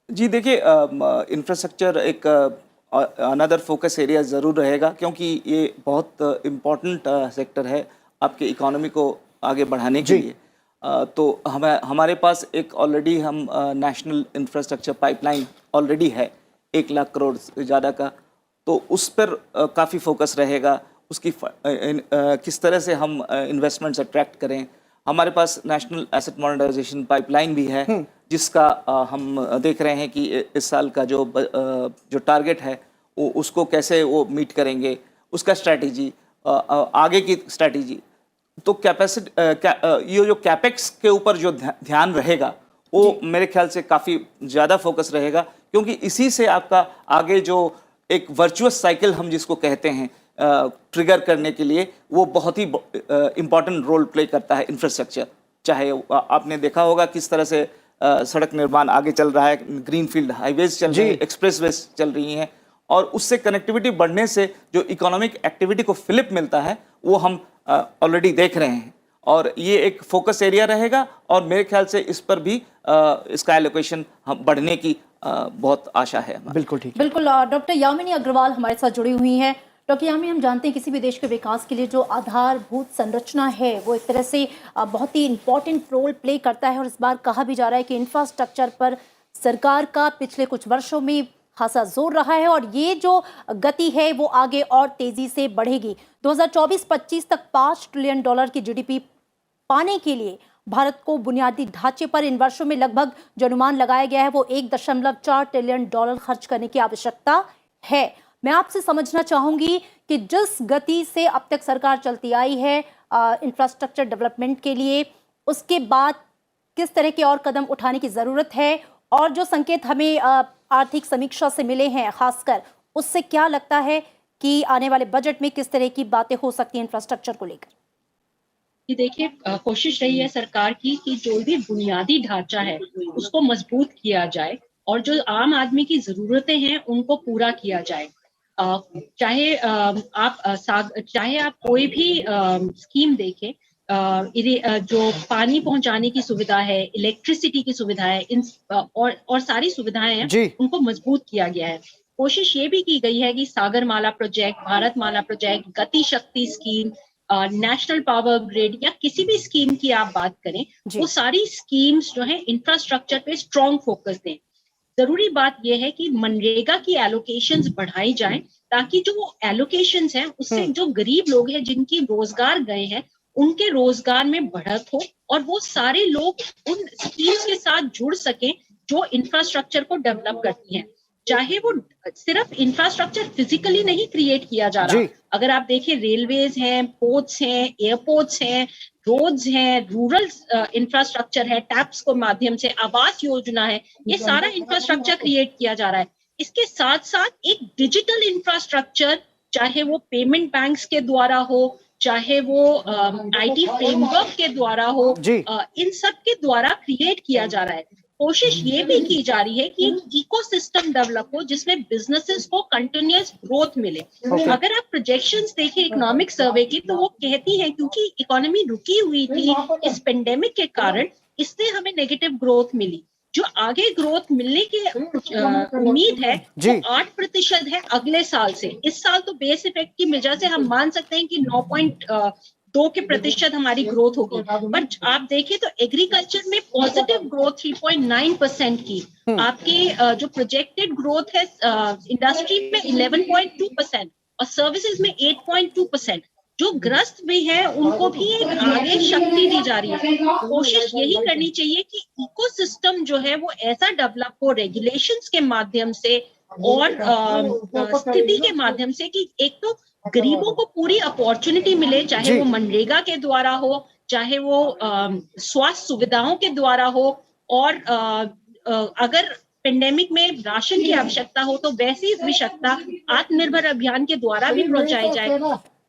जी देखिए, इंफ्रास्ट्रक्चर एक अनदर फोकस एरिया ज़रूर रहेगा, क्योंकि ये बहुत इम्पॉर्टेंट सेक्टर है आपके इकोनॉमी को आगे बढ़ाने के लिए। तो हमारे पास एक ऑलरेडी हम नेशनल इंफ्रास्ट्रक्चर पाइपलाइन ऑलरेडी है 1 लाख करोड़ से ज़्यादा का, तो उस पर काफ़ी फोकस रहेगा। उसकी किस तरह से हम इन्वेस्टमेंट्स अट्रैक्ट करें। हमारे पास नेशनल एसेट मॉडर्नाइजेशन पाइपलाइन भी है, जिसका हम देख रहे हैं कि इस साल का जो टारगेट है वो उसको कैसे वो मीट करेंगे, उसका स्ट्रैटेजी, आगे की स्ट्रैटेजी। तो ये जो कैपेक्स के ऊपर जो ध्यान रहेगा वो मेरे ख्याल से काफ़ी ज़्यादा फोकस रहेगा, क्योंकि इसी से आपका आगे जो एक वर्चुअस साइकिल हम जिसको कहते हैं ट्रिगर करने के लिए, वो बहुत ही इम्पॉर्टेंट रोल प्ले करता है इंफ्रास्ट्रक्चर। चाहे आपने देखा होगा किस तरह से सड़क निर्माण आगे चल रहा है, ग्रीनफील्ड हाईवेज चल रही है, एक्सप्रेसवेज चल रही हैं, और उससे कनेक्टिविटी बढ़ने से जो इकोनॉमिक एक्टिविटी को फिलिप मिलता है वो हम ऑलरेडी देख रहे हैं, और ये एक फोकस एरिया रहेगा। और मेरे ख्याल से इस पर भी इसका एलोकेशन हम बढ़ने की बहुत आशा है। बिल्कुल ठीक है। बिल्कुल। डॉक्टर यामिनी अग्रवाल हमारे साथ जुड़ी हुई हैं। डॉक्टर यामिनी, हम जानते हैं किसी भी देश के विकास के लिए जो आधारभूत संरचना है वो एक तरह से बहुत ही इंपॉर्टेंट रोल प्ले करता है, और इस बार कहा भी जा रहा है कि इंफ्रास्ट्रक्चर पर सरकार का पिछले कुछ वर्षों में खासा जोर रहा है, और ये जो गति है वो आगे और तेजी से बढ़ेगी। 2024-25 तक $5 ट्रिलियन की GDP पाने के लिए भारत को बुनियादी ढांचे पर इन वर्षों में लगभग जो अनुमान लगाया गया है वो $1.4 ट्रिलियन खर्च करने की आवश्यकता है। मैं आपसे समझना चाहूंगी कि जिस गति से अब तक सरकार चलती आई है इंफ्रास्ट्रक्चर डेवलपमेंट के लिए, उसके बाद किस तरह के और कदम उठाने की जरूरत है, और जो संकेत हमें आर्थिक समीक्षा से मिले हैं खासकर, उससे क्या लगता है कि आने वाले बजट में किस तरह की बातें हो सकती हैं इंफ्रास्ट्रक्चर को लेकर? ये देखिए, कोशिश रही है सरकार की कि जो भी बुनियादी ढांचा है उसको मजबूत किया जाए, और जो आम आदमी की जरूरतें हैं उनको पूरा किया जाए। चाहे आप कोई भी स्कीम देखें, जो पानी पहुंचाने की सुविधा है, इलेक्ट्रिसिटी की सुविधा है, और सारी सुविधाएं हैं उनको मजबूत किया गया है। कोशिश ये भी की गई है कि सागरमाला प्रोजेक्ट, भारतमाला प्रोजेक्ट, गति शक्ति स्कीम, नेशनल पावर ग्रिड, या किसी भी स्कीम की आप बात करें, वो सारी स्कीम्स जो है इंफ्रास्ट्रक्चर पे स्ट्रॉन्ग फोकस दें। जरूरी बात यह है कि मनरेगा की एलोकेशंस बढ़ाई जाएं, ताकि जो एलोकेशंस हैं उससे जो गरीब लोग हैं जिनकी रोजगार गए हैं उनके रोजगार में बढ़त हो और वो सारे लोग उन स्कीम्स के साथ जुड़ सकें जो इंफ्रास्ट्रक्चर को डेवलप करती हैं। चाहे वो सिर्फ इंफ्रास्ट्रक्चर फिजिकली नहीं क्रिएट किया जा रहा, अगर आप देखें रेलवेज हैं, पोर्ट्स हैं, एयरपोर्ट्स हैं, रोड्स हैं, रूरल इंफ्रास्ट्रक्चर है, टैप्स के माध्यम से आवास योजना है, ये सारा इंफ्रास्ट्रक्चर क्रिएट किया जा रहा है। इसके साथ साथ एक डिजिटल इंफ्रास्ट्रक्चर, चाहे वो पेमेंट बैंक्स के द्वारा हो, चाहे वो आईटी फ्रेमवर्क के द्वारा हो, इन सब के द्वारा क्रिएट किया जा रहा है। कोशिश ये भी की जा रही है कि एक इकोसिस्टम डेवलप हो जिसमें बिजनेसेस को कंटिन्यूअस ग्रोथ मिले। अगर आप प्रोजेक्शंस देखें इकोनॉमिक सर्वे की, तो वो कहती है क्योंकि इकोनॉमी रुकी हुई थी इस पेंडेमिक के कारण, इससे हमें नेगेटिव ग्रोथ मिली। जो आगे ग्रोथ मिलने की उम्मीद है वो 8% है अगले साल से। इस साल तो बेस इफेक्ट की वजह से हम मान सकते हैं कि 9.2% हमारी ग्रोथ होगी, पर आप देखें तो एग्रीकल्चर में पॉजिटिव ग्रोथ 3.9% की, आपके जो प्रोजेक्टेड ग्रोथ है इंडस्ट्री में 11.2% और सर्विसेज में 8.2%। जो ग्रस्त भी है उनको भी एक आगे शक्ति दी जा रही है। कोशिश यही करनी चाहिए कि इकोसिस्टम जो है वो ऐसा डेवलप हो रेगुलेशंस के माध्यम से और स्थिति के माध्यम से कि एक तो गरीबों को पूरी अपॉर्चुनिटी मिले, चाहे वो मनरेगा के द्वारा हो, चाहे वो स्वास्थ्य सुविधाओं के द्वारा हो, और अगर पेंडेमिक में राशन की आवश्यकता हो तो वैसी आवश्यकता आत्मनिर्भर अभियान के द्वारा भी पहुंचाई जाए।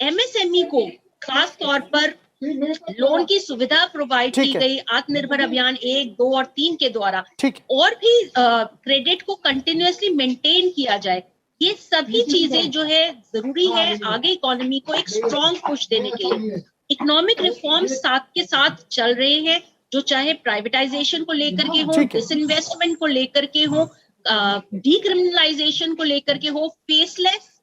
एमएसएमई को खास तौर पर लोन की सुविधा प्रोवाइड की गई आत्मनिर्भर अभियान 1, 2 और 3 के द्वारा, और भी क्रेडिट को कंटिन्यूअसली मेंटेन किया जाए। ये सभी चीजें जो है जरूरी है आगे इकोनॉमी को एक स्ट्रॉन्ग पुश देने के लिए। इकोनॉमिक रिफॉर्म्स साथ के साथ चल रहे हैं, जो चाहे प्राइवेटाइजेशन को लेकर के हो, डिसइन्वेस्टमेंट को लेकर के हो, डीक्रिमिनलाइजेशन को लेकर के हो, फेसलेस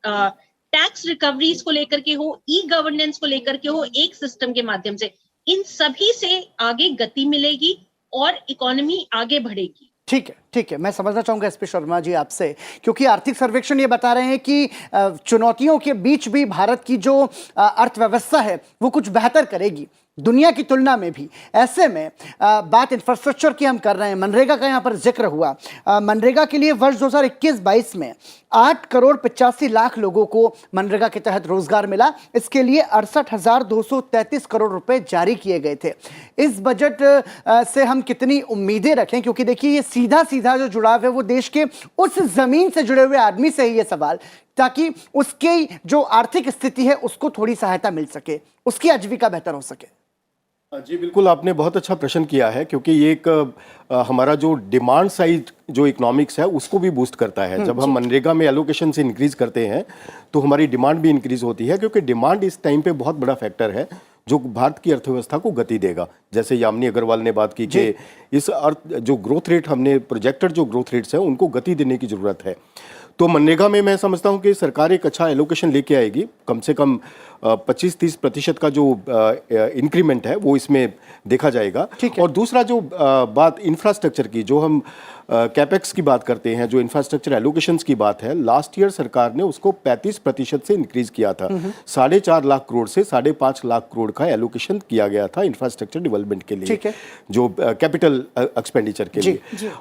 टैक्स रिकवरीज को लेकर के हो, ई गवर्नेंस को लेकर के हो, एक सिस्टम के माध्यम से इन सभी से आगे गति मिलेगी और इकोनॉमी आगे बढ़ेगी। ठीक है, मैं समझना चाहूंगा एसपी शर्मा जी आपसे, क्योंकि आर्थिक सर्वेक्षण ये बता रहे हैं कि चुनौतियों के बीच भी भारत की जो अर्थव्यवस्था है वो कुछ बेहतर करेगी दुनिया की तुलना में भी। ऐसे में बात इंफ्रास्ट्रक्चर की हम कर रहे हैं, मनरेगा का यहाँ पर जिक्र हुआ। मनरेगा के लिए वर्ष 2021-22 में 8 करोड़ 85 लाख लोगों को मनरेगा के तहत रोजगार मिला। इसके लिए 68,233 करोड़ रुपए जारी किए गए थे। इस बजट से हम कितनी उम्मीदें रखें, क्योंकि देखिए ये सीधा सीधा जो जुड़ाव है वो देश के उस जमीन से जुड़े हुए आदमी से ही ये सवाल, ताकि उसकी जो आर्थिक स्थिति है उसको थोड़ी सहायता मिल सके, उसकी आजीविका बेहतर हो सके। जी बिल्कुल, आपने बहुत अच्छा प्रश्न किया है, क्योंकि ये एक हमारा जो डिमांड साइड जो इकोनॉमिक्स है उसको भी बूस्ट करता है। जब हम मनरेगा में एलोकेशन से इंक्रीज करते हैं तो हमारी डिमांड भी इंक्रीज होती है, क्योंकि डिमांड इस टाइम पे बहुत बड़ा फैक्टर है जो भारत की अर्थव्यवस्था को गति देगा। जैसे यामिनी अग्रवाल ने बात की कि इस जो ग्रोथ रेट हमने प्रोजेक्टेड जो ग्रोथ रेट्स हैं उनको गति देने की जरूरत है। तो मनरेगा में मैं समझता हूं कि सरकार एक अच्छा एलोकेशन लेके आएगी, कम से कम 25-30% का जो इंक्रीमेंट है वो इसमें देखा जाएगा। और दूसरा जो बात इंफ्रास्ट्रक्चर की, जो हम कैपेक्स की बात करते हैं, जो इंफ्रास्ट्रक्चर एलोकेशंस की बात है, लास्ट ईयर सरकार ने उसको 35% से इंक्रीज किया था। 4.5 लाख करोड़ से 5.5 लाख करोड़ का एलोकेशन किया गया था इंफ्रास्ट्रक्चर डेवलपमेंट के लिए, जो कैपिटल एक्सपेंडिचर के लिए।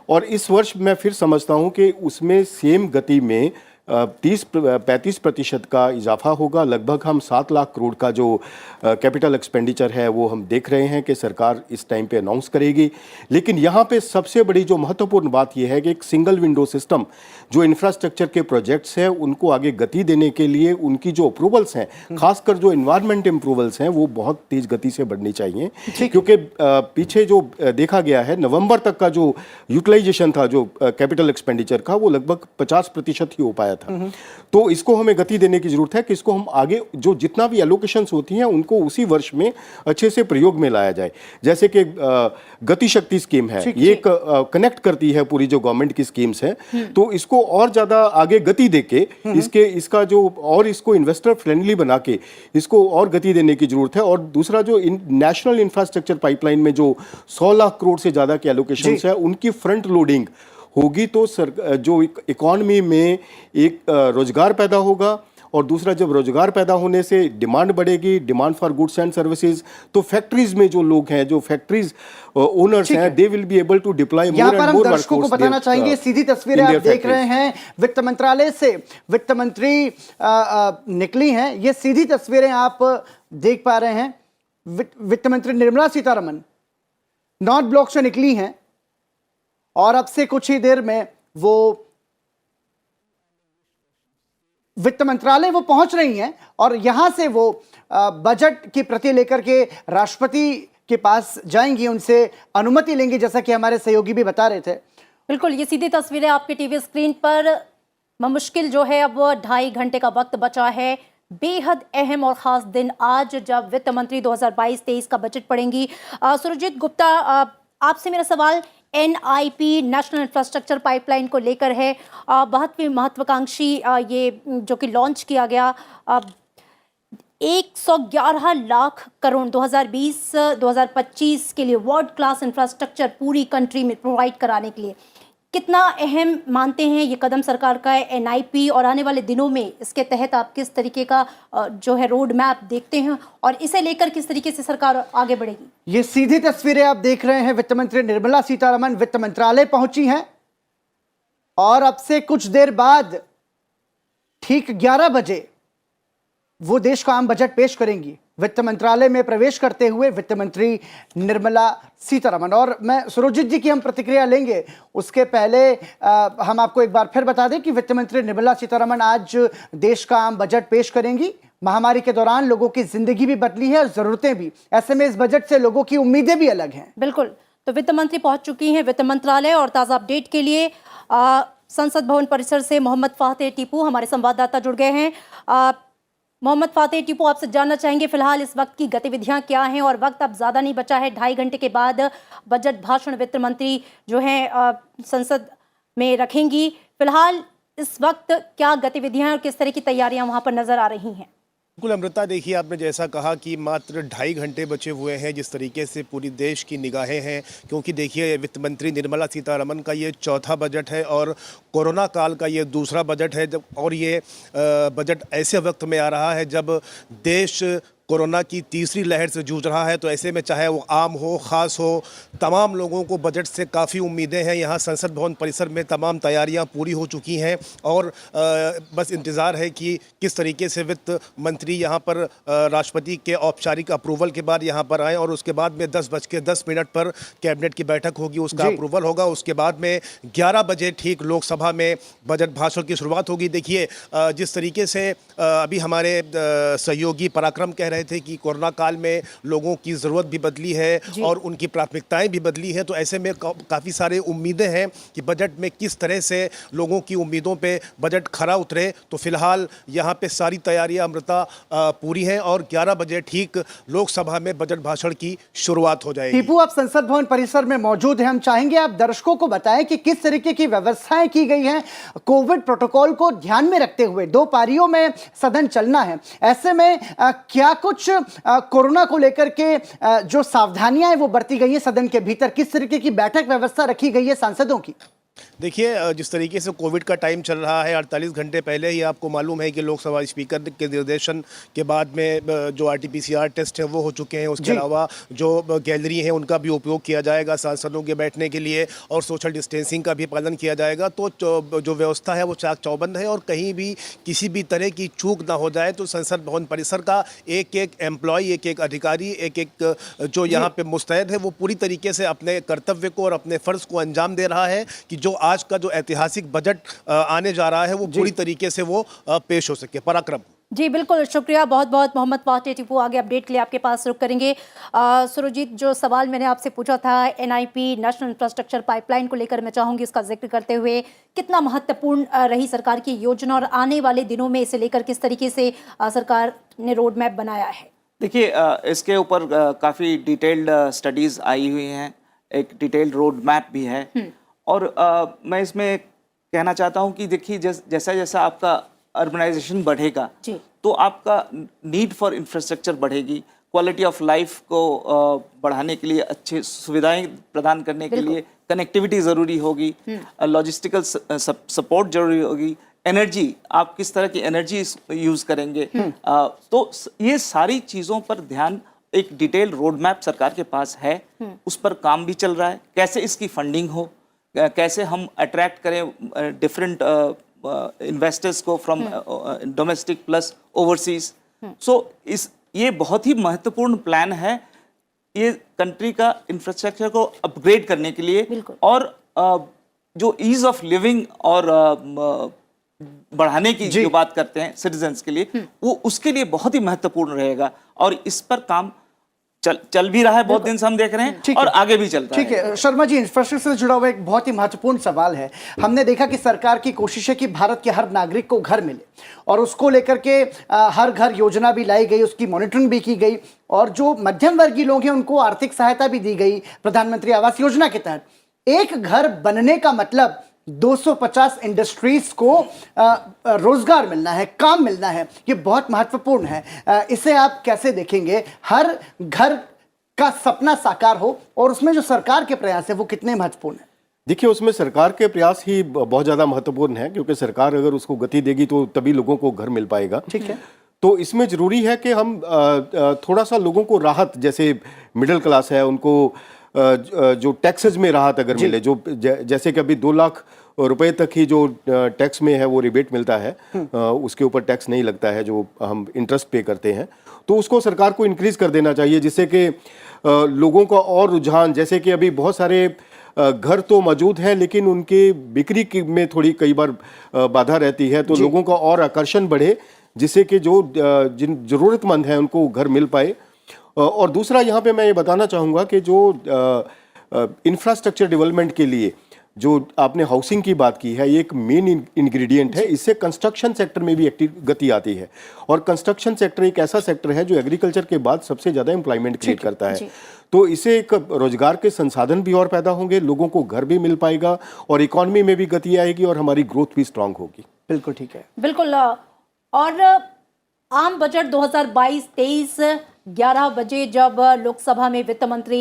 और इस वर्ष मैं फिर समझता हूं कि उसमें सेम गति में 30-35% का इजाफा होगा। लगभग हम 7 लाख करोड़ का जो कैपिटल एक्सपेंडिचर है वो हम देख रहे हैं कि सरकार इस टाइम पे अनाउंस करेगी। लेकिन यहाँ पे सबसे बड़ी जो महत्वपूर्ण बात यह है कि एक सिंगल विंडो सिस्टम, जो इंफ्रास्ट्रक्चर के प्रोजेक्ट्स हैं उनको आगे गति देने के लिए उनकी जो अप्रूवल्स हैं, खासकर जो इन्वायरमेंट अप्रूवल्स हैं, वो बहुत तेज गति से बढ़नी चाहिए। क्योंकि पीछे जो देखा गया है, नवंबर तक का जो यूटिलाइजेशन था जो कैपिटल एक्सपेंडिचर का, वो लगभग 50% ही हो पाया था। तो इसको हमें गति देने की जरूरत है कि इसको हम आगे जो जितना भी एलोकेशंस होती हैं उनको उसी वर्ष में अच्छे से प्रयोग में लाया जाए। जैसे कि गति शक्ति स्कीम है, ये कनेक्ट करती है पूरी जो गवर्नमेंट की स्कीम्स हैं, तो इसको और ज्यादा आगे गति देके इसका जो और इसको इन्वेस्टर फ्रेंडली बना के इसको और गति देने की जरूरत है। और दूसरा जो नेशनल इंफ्रास्ट्रक्चर पाइपलाइन में जो 100 लाख करोड़ से ज्यादा के एलोकेशंस है, उनकी फ्रंट लोडिंग होगी तो जो इकोनॉमी में एक रोजगार पैदा होगा और दूसरा जब रोजगार पैदा होने से डिमांड बढ़ेगी, demand for goods and services, तो फैक्ट्रीज में जो लोग हैं, जो फैक्ट्रीज ओनर्स हैं, they will be able to deploy यहाँ मोर पर एंड हम मोर दर्शकों को बताना चाहेंगे, सीधी तस्वीरें आप देख रहे हैं वित्त मंत्रालय से, वित्त मंत्री निकली हैं, ये सीधी तस्वीरें आप देख पा रहे हैं। वित्त मंत्री निर्मला सीतारमण नॉर्थ ब्लॉक से निकली हैं और अब से कुछ ही देर में वो वित्त मंत्रालय वो पहुंच रही हैं और यहां से वो बजट की प्रति लेकर के राष्ट्रपति के पास जाएंगी, उनसे अनुमति लेंगी, जैसा कि हमारे सहयोगी भी बता रहे थे। बिल्कुल, ये सीधी तस्वीरें आपके टीवी स्क्रीन पर। मुश्किल जो है अब 2.5 घंटे का वक्त बचा है। बेहद अहम और खास दिन आज, जब वित्त मंत्री 2022-23 का बजट पढ़ेंगी। सुरजीत गुप्ता, आपसे मेरा सवाल NIP नेशनल इंफ्रास्ट्रक्चर पाइपलाइन को लेकर है। बहुत ही महत्वाकांक्षी ये जो कि लॉन्च किया गया, 111 लाख करोड़ 2020-2025 के लिए वर्ल्ड क्लास इंफ्रास्ट्रक्चर पूरी कंट्री में प्रोवाइड कराने के लिए कितना अहम मानते हैं ये कदम सरकार का है NIP, और आने वाले दिनों में इसके तहत आप किस तरीके का जो है रोड मैप देखते हैं और इसे लेकर किस तरीके से सरकार आगे बढ़ेगी? ये सीधी तस्वीरें आप देख रहे हैं, वित्त मंत्री निर्मला सीतारमण वित्त मंत्रालय पहुंची हैं और अब से कुछ देर बाद ठीक 11 बजे वो देश का आम बजट पेश करेंगी। वित्त मंत्रालय में प्रवेश करते हुए वित्त मंत्री निर्मला सीतारमण। और मैं सुरजीत जी की हम प्रतिक्रिया लेंगे, उसके पहले हम आपको एक बार फिर बता दें कि वित्त मंत्री निर्मला सीतारमण आज देश का आम बजट पेश करेंगी। महामारी के दौरान लोगों की जिंदगी भी बदली है और जरूरतें भी, ऐसे में इस बजट से लोगों की उम्मीदें भी अलग हैं। बिल्कुल, तो वित्त मंत्री पहुंच चुकी हैं वित्त मंत्रालय, और ताज़ा अपडेट के लिए संसद भवन परिसर से मोहम्मद फातेह टीपू हमारे संवाददाता जुड़ गए हैं। मोहम्मद फातेह टीपू, आपसे जानना चाहेंगे फिलहाल इस वक्त की गतिविधियां क्या हैं, और वक्त अब ज़्यादा नहीं बचा है, 2.5 घंटे के बाद बजट भाषण वित्त मंत्री जो हैं संसद में रखेंगी। फिलहाल इस वक्त क्या गतिविधियां और किस तरह की तैयारियां वहां पर नजर आ रही हैं? बिल्कुल अमृता, देखिए आपने जैसा कहा कि मात्र 2.5 घंटे बचे हुए हैं, जिस तरीके से पूरी देश की निगाहें हैं, क्योंकि देखिए वित्त मंत्री निर्मला सीतारमण का ये चौथा बजट है और कोरोना काल का ये दूसरा बजट है, और ये बजट ऐसे वक्त में आ रहा है जब देश कोरोना की तीसरी लहर से जूझ रहा है। तो ऐसे में चाहे वो आम हो, ख़ास हो, तमाम लोगों को बजट से काफ़ी उम्मीदें हैं। यहाँ संसद भवन परिसर में तमाम तैयारियां पूरी हो चुकी हैं और बस इंतज़ार है कि किस तरीके से वित्त मंत्री यहाँ पर राष्ट्रपति के औपचारिक अप्रूवल के बाद यहाँ पर आएँ, और उसके बाद में 10:10 पर कैबिनेट की बैठक होगी, उसका अप्रूवल होगा। उसके बाद में 11 बजे ठीक लोकसभा में बजट भाषण की शुरुआत होगी। देखिए जिस तरीके से अभी हमारे सहयोगी पराक्रम कह रहे थे कि कोरोना काल में लोगों की ज़रूरत भी बदली है और उनकी प्राथमिकताएं भी बदली है, तो ऐसे में काफ़ी सारे उम्मीदें हैं कि बजट में किस तरह से लोगों की उम्मीदों पे बजट खरा उतरे। तो फिलहाल यहाँ पे सारी तैयारियां अमृता पूरी हैं और 11 बजे ठीक लोकसभा में बजट भाषण की शुरुआत हो जाएगी। टीपू, आप संसद भवन परिसर में मौजूद हैं, हम चाहेंगे आप दर्शकों को बताएं कि किस तरीके की व्यवस्थाएं की गई हैं कोविड प्रोटोकॉल को ध्यान में रखते हुए। 2 पारियों में सदन चलना है, ऐसे में क्या कुछ कोरोना को लेकर के जो सावधानियां हैं वो बरती गई है सदन के भीतर, किस तरीके की बैठक व्यवस्था रखी गई है सांसदों की? देखिए जिस तरीके से कोविड का टाइम चल रहा है, 48 घंटे पहले ही आपको मालूम है कि लोकसभा स्पीकर के निर्देशन के बाद में जो RT-PCR टेस्ट है वो हो चुके हैं। उसके अलावा जो गैलरी है उनका भी उपयोग किया जाएगा सांसदों के बैठने के लिए, और सोशल डिस्टेंसिंग का भी पालन किया जाएगा। तो जो व्यवस्था है वो चाक चौबंद है और कहीं भी किसी भी तरह की चूक ना हो जाए। तो संसद भवन परिसर का एक एक एम्प्लॉय, एक एक अधिकारी, एक एक जो यहाँ पे मुस्तैद है, वो पूरी तरीके से अपने कर्तव्य को और अपने फ़र्ज़ को अंजाम दे रहा है कि जो आज का जो ऐतिहासिक बजट आने जा रहा है वो पूरी तरीके से वो पेश हो सके। पराक्रम जी बिल्कुल, शुक्रिया बहुत बहुत मोहम्मद फातेह टीपू। आगे अपडेट के लिए आपके पास रुक करेंगे। सुरजीत, जो सवाल मैंने आपसे पूछा था NIP नेशनल इंफ्रास्ट्रक्चर पाइपलाइन को लेकर, मैं चाहूंगी इसका जिक्र करते हुए कितना महत्वपूर्ण रही सरकार की योजना और आने वाले दिनों में इसे लेकर किस तरीके से सरकार ने रोड मैप बनाया है? देखिए इसके ऊपर काफ़ी डिटेल्ड स्टडीज़ आई हुई हैं, एक डिटेल्ड रोड मैप भी है। और मैं इसमें कहना चाहता हूं कि देखिए जैसा जैसा आपका अर्बनाइजेशन बढ़ेगा तो आपका नीड फॉर इंफ्रास्ट्रक्चर बढ़ेगी, क्वालिटी ऑफ लाइफ को बढ़ाने के लिए, अच्छी सुविधाएं प्रदान करने के लिए कनेक्टिविटी ज़रूरी होगी, लॉजिस्टिकल सपोर्ट जरूरी होगी, एनर्जी, आप किस तरह की एनर्जी यूज करेंगे, तो ये सारी चीजों पर ध्यान, एक डिटेल रोड मैप सरकार के पास है, उस पर काम भी चल रहा है। कैसे इसकी फंडिंग हो, कैसे हम अट्रैक्ट करें डिफरेंट इन्वेस्टर्स को फ्रॉम डोमेस्टिक प्लस ओवरसीज। सो ये बहुत ही महत्वपूर्ण प्लान है ये कंट्री का इंफ्रास्ट्रक्चर को अपग्रेड करने के लिए, और जो ईज ऑफ लिविंग और बढ़ाने की जो बात करते हैं सिटीजन्स के लिए, वो उसके लिए बहुत ही महत्वपूर्ण रहेगा। और इस पर काम चल भी रहा है, बहुत दिन से हम देख रहे हैं, और आगे भी चलता है। ठीक है शर्मा जी, इंफ्रास्ट्रक्चर से जुड़ा हुआ एक बहुत ही महत्वपूर्ण सवाल है। हमने देखा कि सरकार की कोशिश है कि भारत के हर नागरिक को घर मिले, और उसको लेकर के हर घर योजना भी लाई गई, उसकी मॉनिटरिंग भी की गई, और जो मध्यम वर्गीय लोग हैं उनको आर्थिक सहायता भी दी गई प्रधानमंत्री आवास योजना के तहत। एक घर बनने का मतलब 250 इंडस्ट्रीज को रोजगार मिलना है, काम मिलना है, ये बहुत महत्वपूर्ण है। इसे आप कैसे देखेंगे? हर घर का सपना साकार हो, और उसमें जो सरकार के प्रयास है वो कितने महत्वपूर्ण है? देखिए, उसमें सरकार के प्रयास ही बहुत ज़्यादा महत्वपूर्ण है, क्योंकि सरकार अगर उसको गति देगी तो तभी लोगों को घर मिल पाएगा। ठीक है, तो इसमें ज़रूरी है कि हम थोड़ा सा लोगों को राहत, जैसे मिडिल क्लास है उनको जो टैक्सेस में राहत अगर मिले, जो जैसे कि अभी 2 लाख रुपए तक ही जो टैक्स में है वो रिबेट मिलता है, उसके ऊपर टैक्स नहीं लगता है जो हम इंटरेस्ट पे करते हैं, तो उसको सरकार को इंक्रीज कर देना चाहिए, जिससे कि लोगों का और रुझान, जैसे कि अभी बहुत सारे घर तो मौजूद हैं लेकिन उनके बिक्री में थोड़ी कई बार बाधा रहती है, तो लोगों का और आकर्षण बढ़े, जिससे कि जो जिन ज़रूरतमंद हैं उनको घर मिल पाए। और दूसरा यहाँ पे मैं ये बताना चाहूँगा कि जो इंफ्रास्ट्रक्चर डेवलपमेंट के लिए जो आपने हाउसिंग की बात की है, ये एक मेन इंग्रेडिएंट है। इससे कंस्ट्रक्शन सेक्टर में भी एक्टिव गति आती है, और कंस्ट्रक्शन सेक्टर एक ऐसा सेक्टर है जो एग्रीकल्चर के बाद सबसे ज़्यादा एम्प्लॉयमेंट क्रिएट करता है। तो इससे एक रोजगार के संसाधन भी और पैदा होंगे, लोगों को घर भी मिल पाएगा, और इकोनॉमी में भी गति आएगी, और हमारी ग्रोथ भी स्ट्रांग होगी। बिल्कुल ठीक है, बिल्कुल। और आम बजट 2022-23 11 बजे जब लोकसभा में वित्त मंत्री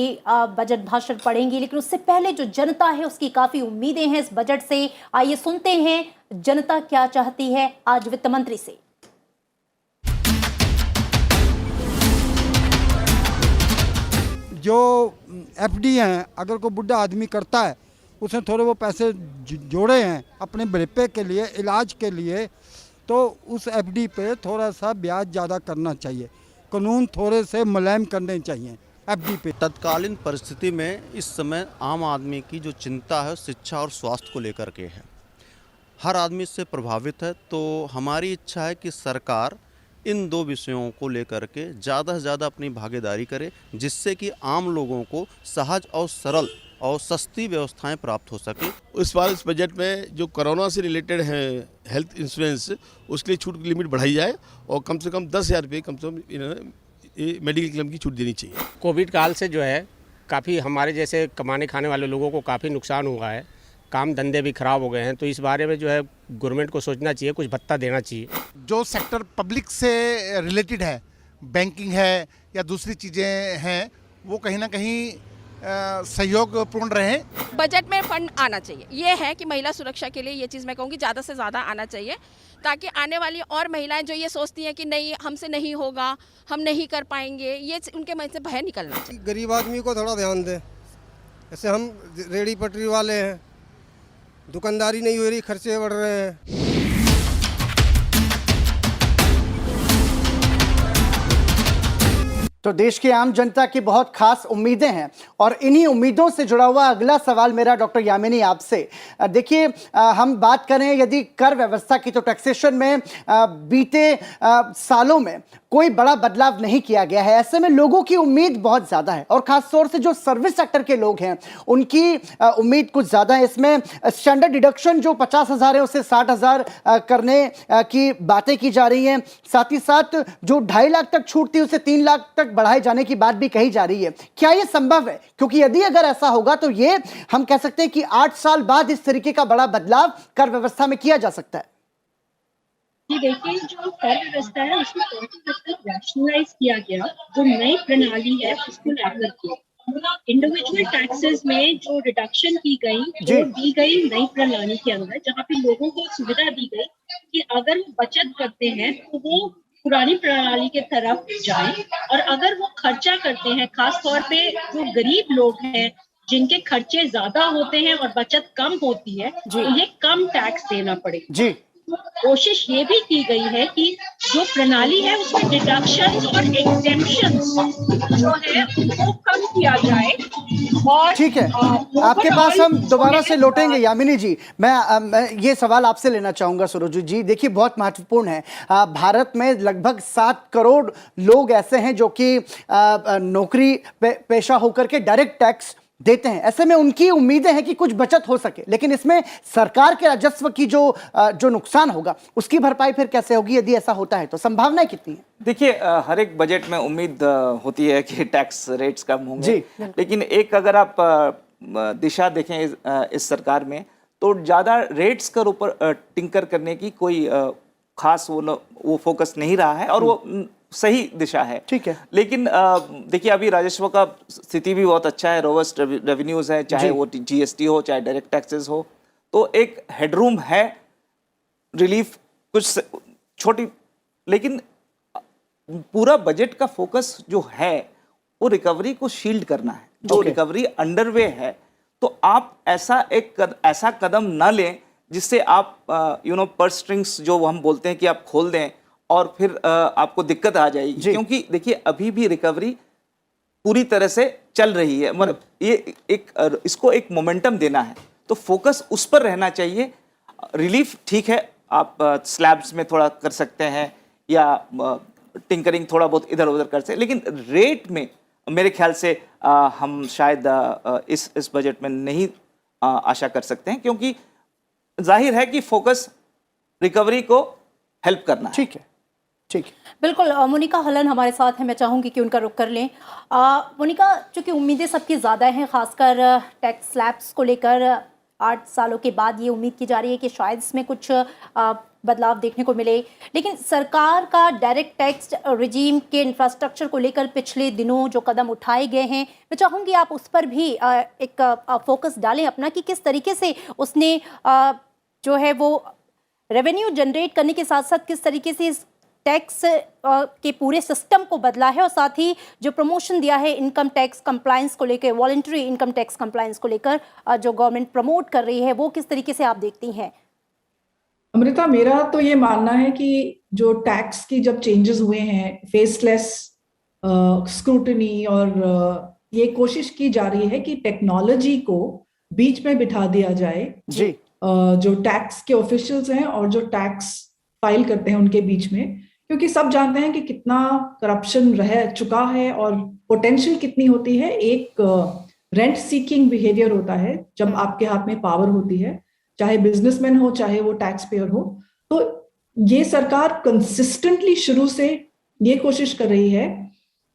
बजट भाषण पढ़ेंगी, लेकिन उससे पहले जो जनता है उसकी काफी उम्मीदें हैं इस बजट से। आइए सुनते हैं जनता क्या चाहती है आज वित्त मंत्री से। जो एफडी हैं, अगर कोई बुढ़ा आदमी करता है, उसने थोड़े वो पैसे जोड़े हैं अपने बुढ़ापे के लिए, इलाज के लिए, तो उस एफडी पे थोड़ा सा ब्याज ज़्यादा करना चाहिए, कानून थोड़े से मुलायम करने चाहिए एफडी पे। तत्कालीन परिस्थिति में इस समय आम आदमी की जो चिंता है शिक्षा और स्वास्थ्य को लेकर के है, हर आदमी इससे प्रभावित है। तो हमारी इच्छा है कि सरकार इन 2 विषयों को लेकर के ज़्यादा से ज़्यादा अपनी भागीदारी करे, जिससे कि आम लोगों को सहज और सरल और सस्ती व्यवस्थाएं प्राप्त हो सके। इस बार इस बजट में जो कोरोना से रिलेटेड है हेल्थ इंश्योरेंस, उसके लिए छूट की लिमिट बढ़ाई जाए, और कम से कम 10,000 रुपये कम से कम मेडिकल क्लेम की छूट देनी चाहिए। कोविड काल से जो है काफ़ी हमारे जैसे कमाने खाने वाले लोगों को काफ़ी नुकसान हुआ है, काम धंधे भी खराब हो गए हैं, तो इस बारे में जो है गवर्नमेंट को सोचना चाहिए, कुछ भत्ता देना चाहिए। जो सेक्टर पब्लिक से रिलेटेड है, बैंकिंग है या दूसरी चीज़ें हैं, वो कहीं ना कहीं सहयोगपूर्ण रहे। बजट में फंड आना चाहिए, ये है कि महिला सुरक्षा के लिए ये चीज़ मैं कहूँगी ज़्यादा से ज़्यादा आना चाहिए, ताकि आने वाली और महिलाएं जो ये सोचती हैं कि नहीं हमसे नहीं होगा, हम नहीं कर पाएंगे, ये उनके मन से भय निकलना चाहिए। गरीब आदमी को थोड़ा ध्यान दें, जैसे हम रेहड़ी पटरी वाले हैं, दुकानदारी नहीं हो रही, खर्चे बढ़ रहे हैं। तो देश की आम जनता की बहुत खास उम्मीदें हैं, और इन्हीं उम्मीदों से जुड़ा हुआ अगला सवाल मेरा डॉक्टर यामिनी आपसे। देखिए, हम बात करें यदि कर व्यवस्था की, तो टैक्सेशन में बीते सालों में कोई बड़ा बदलाव नहीं किया गया है। ऐसे में लोगों की उम्मीद बहुत ज़्यादा है, और ख़ास तौर से जो सर्विस सेक्टर के लोग हैं उनकी उम्मीद कुछ ज़्यादा है। इसमें स्टैंडर्ड डिडक्शन जो 50,000 है उसे 60,000 करने की बातें की जा रही हैं। साथ ही साथ जो 2.5 लाख तक छूट थी उसे 3 लाख तक बढ़ाए जाने की बात भी कही जा रही है। क्या ये संभव है? क्योंकि यदि अगर ऐसा होगा तो ये हम कह सकते हैं कि 8 साल बाद इस तरीके का बड़ा बदलाव कर व्यवस्था में किया जा सकता है। ये देखिए, जो कर व्यवस्था है उसको रैशनलाइज किया गया, जो नई प्रणाली है उसको लागू किया। इंडिविजुअल टैक्सेस में जो रिडक्शन की गई, जो दी गई नई प्रणाली के अंदर, जहाँ पे लोगों को सुविधा दी गई कि अगर वो बचत करते हैं तो वो पुरानी प्रणाली के तरफ जाएं, और अगर वो खर्चा करते हैं, खास तौर पे जो गरीब लोग हैं जिनके खर्चे ज्यादा होते हैं और बचत कम होती है, तो ये कम टैक्स देना पड़ेगा। जी, कोशिश ये भी की गई है कि जो प्रणाली है उसमें डिडक्शंस और एग्जेम्पशंस जो है वो कम किया जाए। और ठीक है, आपके पास हम दोबारा से लौटेंगे यामिनी जी। मैं ये सवाल आपसे लेना चाहूंगा सुरजीत जी। देखिए, बहुत महत्वपूर्ण है। भारत में लगभग 7 करोड़ लोग ऐसे हैं जो कि नौकरी पेशा होकर के डायरेक्ट टैक्स देते हैं। ऐसे में उनकी उम्मीदें हैं कि कुछ बचत हो सके, लेकिन इसमें सरकार के राजस्व की जो नुकसान होगा उसकी भरपाई फिर कैसे होगी? यदि ऐसा होता है तो संभावनाएं कितनी है? देखिए, हर एक बजट में उम्मीद होती है कि टैक्स रेट्स कम होंगे, लेकिन एक अगर आप दिशा देखें इस सरकार में, तो ज़्यादा रेट्स के ऊपर टिंकर करने की कोई खास वो फोकस नहीं रहा है, और वो सही दिशा है। ठीक है, लेकिन देखिए, अभी राजस्व का स्थिति भी बहुत अच्छा है, रोबस्ट रेवेन्यूज है, चाहे वो जीएसटी हो चाहे डायरेक्ट टैक्सेस हो, तो एक हेडरूम है, रिलीफ कुछ छोटी, लेकिन पूरा बजट का फोकस जो है वो रिकवरी को शील्ड करना है। जो रिकवरी अंडरवे है, तो आप ऐसा कदम ना लें जिससे आप पर्स स्ट्रिंग्स जो हम बोलते हैं कि आप खोल दें और फिर आपको दिक्कत आ जाएगी। क्योंकि देखिए, अभी भी रिकवरी पूरी तरह से चल रही है, मतलब ये इसको एक मोमेंटम देना है, तो फोकस उस पर रहना चाहिए। रिलीफ ठीक है, आप स्लैब्स में थोड़ा कर सकते हैं या टिंकरिंग थोड़ा बहुत इधर उधर कर सकते हैं, लेकिन रेट में मेरे ख्याल से हम शायद इस बजट में नहीं आशा कर सकते हैं, क्योंकि जाहिर है कि फोकस रिकवरी को हेल्प करना है। ठीक है, ठीक है, बिल्कुल। मोनिका हलन हमारे साथ हैं, मैं चाहूँगी कि उनका रुख कर लें। मोनिका, चूँकि उम्मीदें सबकी ज़्यादा हैं, खासकर टैक्स स्लैब्स को लेकर 8 सालों के बाद ये उम्मीद की जा रही है कि शायद इसमें कुछ बदलाव देखने को मिले, लेकिन सरकार का डायरेक्ट टैक्स रिजीम के इंफ्रास्ट्रक्चर को लेकर पिछले दिनों जो कदम उठाए गए हैं, मैं चाहूँगी आप उस पर भी एक फोकस डालें अपना, कि किस तरीके से उसने जो है वो रेवेन्यू जनरेट करने के साथ साथ किस तरीके से इस टैक्स के पूरे सिस्टम को बदला है, और साथ ही जो प्रमोशन दिया है इनकम टैक्स कंप्लायंस को लेकर, वॉलंटरी इनकम टैक्स कंप्लायंस को लेकर जो गवर्नमेंट प्रमोट कर रही है, वो किस तरीके से आप देखती हैं? अमृता, मेरा तो ये मानना है कि जो टैक्स की जब चेंजेस हुए हैं, फेसलेस स्क्रूटनी, और ये कोशिश की जा रही है कि टेक्नोलॉजी को बीच में बिठा दिया जाए जी, जो टैक्स के ऑफिशियल्स हैं और जो टैक्स फाइल करते हैं उनके बीच में, क्योंकि सब जानते हैं कि कितना करप्शन रह चुका है और पोटेंशियल कितनी होती है। एक रेंट सीकिंग बिहेवियर होता है जब आपके हाथ में पावर होती है, चाहे बिजनेसमैन हो चाहे वो टैक्स पेयर हो। तो ये सरकार कंसिस्टेंटली शुरू से ये कोशिश कर रही है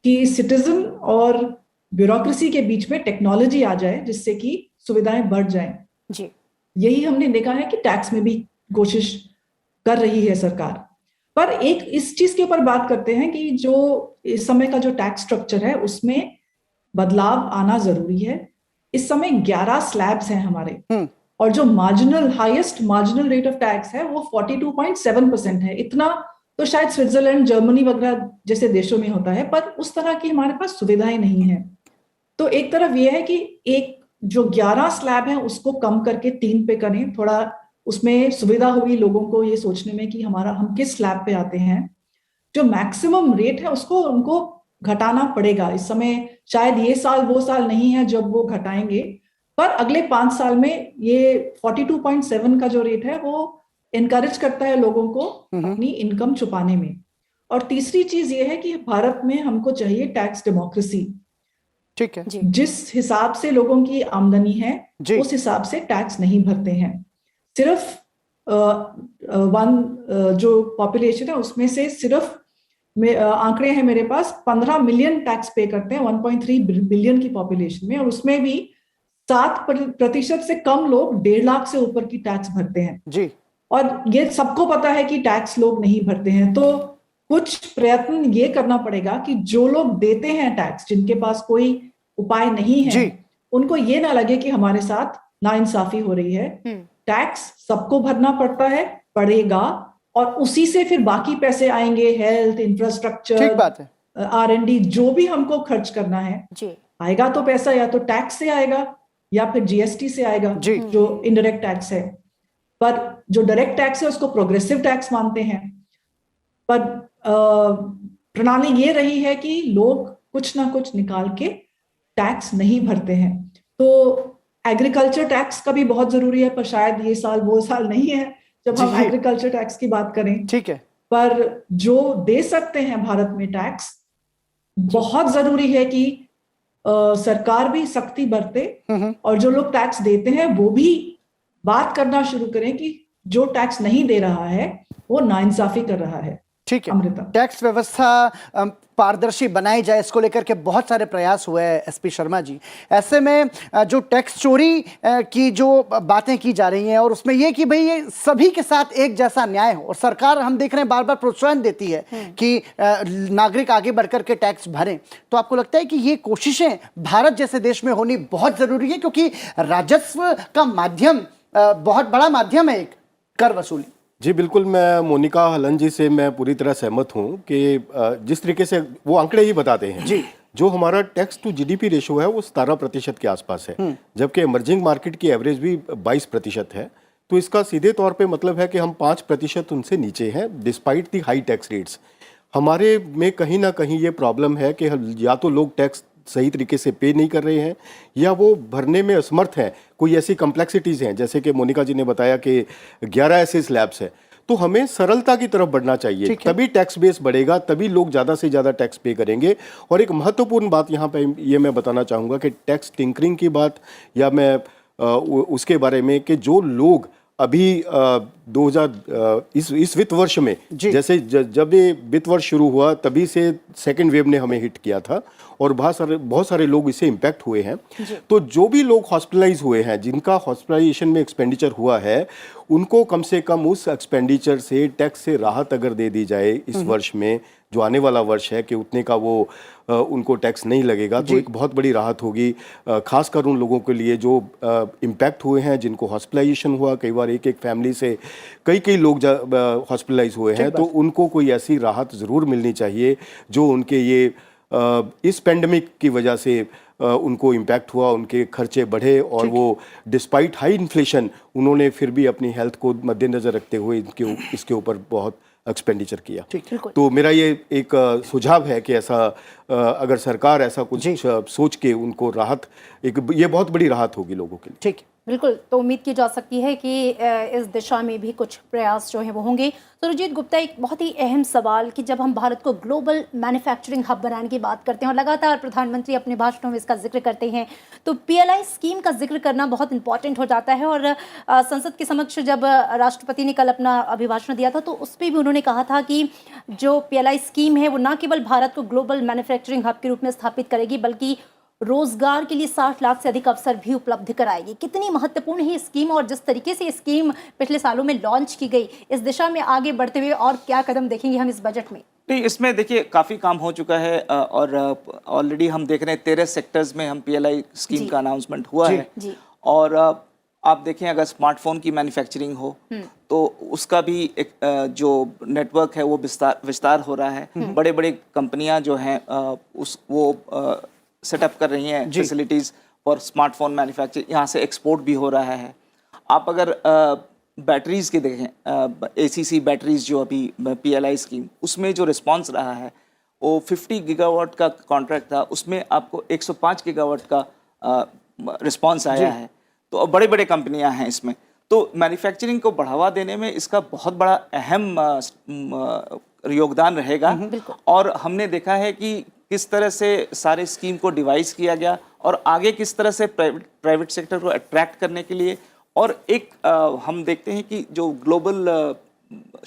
कि सिटीजन और ब्यूरोक्रेसी के बीच में टेक्नोलॉजी आ जाए, जिससे कि सुविधाएं बढ़ जाएं। जी, यही हमने देखा है कि टैक्स में भी कोशिश कर रही है सरकार। पर एक इस चीज के ऊपर बात करते हैं कि जो इस समय का जो टैक्स स्ट्रक्चर है उसमें बदलाव आना जरूरी है। इस समय 11 स्लैब्स हैं हमारे, और जो highest marginal rate of tax है वो 42.7% है। इतना तो शायद स्विट्जरलैंड, जर्मनी वगैरह जैसे देशों में होता है, पर उस तरह की हमारे पास सुविधाएं नहीं है। तो एक तरफ ये है कि एक जो 11 स्लैब है उसको कम करके 3 पे करें, थोड़ा उसमें सुविधा होगी लोगों को ये सोचने में कि हम किस स्लैब पे आते हैं। जो मैक्सिमम रेट है उसको उनको घटाना पड़ेगा। इस समय शायद ये साल वो साल नहीं है जब वो घटाएंगे, पर अगले 5 साल में ये 42.7 का जो रेट है वो एनकरेज करता है लोगों को अपनी इनकम छुपाने में। और तीसरी चीज ये है कि भारत में हमको चाहिए टैक्स डेमोक्रेसी। ठीक है, जिस हिसाब से लोगों की आमदनी है उस हिसाब से टैक्स नहीं भरते हैं। सिर्फ जो पॉपुलेशन है उसमें से सिर्फ आंकड़े हैं मेरे पास, 15 मिलियन टैक्स पे करते हैं 1.3 बिलियन की पॉपुलेशन में, और उसमें भी 7% से कम लोग 1.5 लाख से ऊपर की टैक्स भरते हैं जी। और ये सबको पता है कि टैक्स लोग नहीं भरते हैं। तो कुछ प्रयत्न ये करना पड़ेगा कि जो लोग देते हैं टैक्स, जिनके पास कोई उपाय नहीं है, उनको ये ना लगे कि हमारे साथ नाइंसाफी हो रही है। टैक्स सबको भरना पड़ता है, पड़ेगा, और उसी से फिर बाकी पैसे आएंगे, हेल्थ, इंफ्रास्ट्रक्चर, ठीक बात है। R&D, जो भी हमको खर्च करना है जी आएगा तो पैसा या तो टैक्स से आएगा या फिर GST से आएगा, जो इनडायरेक्ट टैक्स है। पर जो डायरेक्ट टैक्स है उसको प्रोग्रेसिव टैक्स मानते हैं। पर प्रणाली ये रही है कि लोग कुछ ना कुछ निकाल के टैक्स नहीं भरते हैं। तो एग्रीकल्चर टैक्स का भी बहुत जरूरी है, पर शायद ये साल वो साल नहीं है जब हम एग्रीकल्चर टैक्स की बात करें। ठीक है। पर जो दे सकते हैं भारत में टैक्स, बहुत जरूरी है कि सरकार भी सख्ती बरते और जो लोग टैक्स देते हैं वो भी बात करना शुरू करें कि जो टैक्स नहीं दे रहा है वो नाइंसाफी कर रहा है। ठीक है। टैक्स व्यवस्था पारदर्शी बनाई जाए, इसको लेकर के बहुत सारे प्रयास हुए हैं एसपी शर्मा जी। ऐसे में जो टैक्स चोरी की जो बातें की जा रही हैं और उसमें ये कि भाई ये सभी के साथ एक जैसा न्याय हो, और सरकार हम देख रहे हैं बार बार प्रोत्साहन देती है कि नागरिक आगे बढ़कर के टैक्स भरें, तो आपको लगता है कि ये कोशिशें भारत जैसे देश में होनी बहुत जरूरी है? क्योंकि राजस्व का माध्यम बहुत बड़ा माध्यम है एक कर वसूली। जी बिल्कुल, मैं मोनिका हलन जी से मैं पूरी तरह सहमत हूँ कि जिस तरीके से वो आंकड़े ही बताते हैं जी, जो हमारा टैक्स टू GDP रेशो है वो 17% के आसपास है, जबकि इमर्जिंग मार्केट की एवरेज भी 22% है। तो इसका सीधे तौर पे मतलब है कि हम 5% उनसे नीचे हैं डिस्पाइट दी हाई टैक्स रेट्स। हमारे में कहीं ना कहीं ये प्रॉब्लम है कि या तो लोग टैक्स सही तरीके से पे नहीं कर रहे हैं या वो भरने में असमर्थ हैं। कोई ऐसी कॉम्प्लेक्सिटीज़ हैं, जैसे कि मोनिका जी ने बताया कि 11 ऐसे स्लैब्स हैं। तो हमें सरलता की तरफ बढ़ना चाहिए, तभी टैक्स बेस बढ़ेगा, तभी लोग ज़्यादा से ज़्यादा टैक्स पे करेंगे। और एक महत्वपूर्ण बात यहाँ पे ये मैं बताना चाहूँगा कि टैक्स टिंकरिंग की बात, या मैं उसके बारे में कि जो लोग अभी 2000 इस वित्त वर्ष में, जैसे जब ये वित्त वर्ष शुरू हुआ तभी से सेकेंड वेव ने हमें हिट किया था और बहुत सारे लोग इससे इम्पैक्ट हुए हैं। तो जो भी लोग हॉस्पिटलाइज हुए हैं, जिनका हॉस्पिटलाइजेशन में एक्सपेंडिचर हुआ है, उनको कम से कम उस एक्सपेंडिचर से टैक्स से राहत अगर दे दी जाए इस वर्ष में, जो आने वाला वर्ष है, कि उतने का वो उनको टैक्स नहीं लगेगा, तो एक बहुत बड़ी राहत होगी, खासकर उन लोगों के लिए जो इम्पैक्ट हुए हैं, जिनको हॉस्पिटलाइजेशन हुआ। कई बार एक फैमिली से कई लोग हॉस्पिटलाइज हुए हैं, तो उनको कोई ऐसी राहत ज़रूर मिलनी चाहिए जो उनके ये इस पेंडेमिक की वजह से उनको इम्पैक्ट हुआ, उनके खर्चे बढ़े और वो डिस्पाइट हाई इन्फ्लेशन उन्होंने फिर भी अपनी हेल्थ को मद्देनज़र रखते हुए इसके ऊपर बहुत एक्सपेंडिचर किया। तो मेरा ये एक सुझाव है कि ऐसा अगर सरकार ऐसा कुछ सोच के उनको राहत, ये बहुत बड़ी राहत होगी लोगों के लिए। ठीक, बिल्कुल। तो उम्मीद की जा सकती है कि इस दिशा में भी कुछ प्रयास जो हैं वो होंगे। सुरजीत गुप्ता, एक बहुत ही अहम सवाल कि जब हम भारत को ग्लोबल मैन्युफैक्चरिंग हब बनाने की बात करते हैं और लगातार प्रधानमंत्री अपने भाषणों में इसका जिक्र करते हैं, तो PLI स्कीम का जिक्र करना बहुत इंपॉर्टेंट हो जाता है। और संसद के समक्ष जब राष्ट्रपति ने कल अपना अभिभाषण दिया था तो उस पर भी उन्होंने कहा था कि जो PLI स्कीम है वो न केवल भारत को ग्लोबल मैन्युफैक्चरिंग हब के रूप में स्थापित करेगी बल्कि रोजगार के लिए 60 लाख से अधिक अवसर भी उपलब्ध कराएगी। कितनी महत्वपूर्ण है ये स्कीम और जिस तरीके से ये स्कीम पिछले सालों में लॉन्च की गई, इस दिशा में आगे बढ़ते हुए और क्या कदम देखेंगे हम इस बजट में? नहीं, इसमें देखिए काफ़ी काम हो चुका है और ऑलरेडी हम देख रहे हैं 13 सेक्टर्स में हम PLI स्कीम का अनाउंसमेंट हुआ है। और आप देखें अगर स्मार्टफोन की मैन्युफैक्चरिंग हो तो उसका भी एक जो नेटवर्क है वो विस्तार हो रहा है। बड़े बड़े कंपनियां जो हैं वो सेटअप कर रही हैं फैसिलिटीज़ फॉर स्मार्टफोन मैन्युफैक्चरिंग, यहाँ से एक्सपोर्ट भी हो रहा है। आप अगर बैटरीज़ के देखें, ACC बैटरीज़ जो अभी PLI स्कीम, उसमें जो रिस्पांस रहा है वो 50 गीगावाट का कॉन्ट्रैक्ट था, उसमें आपको 105 गीगावाट का रिस्पांस आया है। तो बड़े बड़े कंपनियां हैं इसमें, तो मैन्युफैक्चरिंग को बढ़ावा देने में इसका बहुत बड़ा अहम योगदान रहेगा। और हमने देखा है कि किस तरह से सारे स्कीम को डिवाइस किया गया और आगे किस तरह से प्राइवेट सेक्टर को अट्रैक्ट करने के लिए। और एक हम देखते हैं कि जो ग्लोबल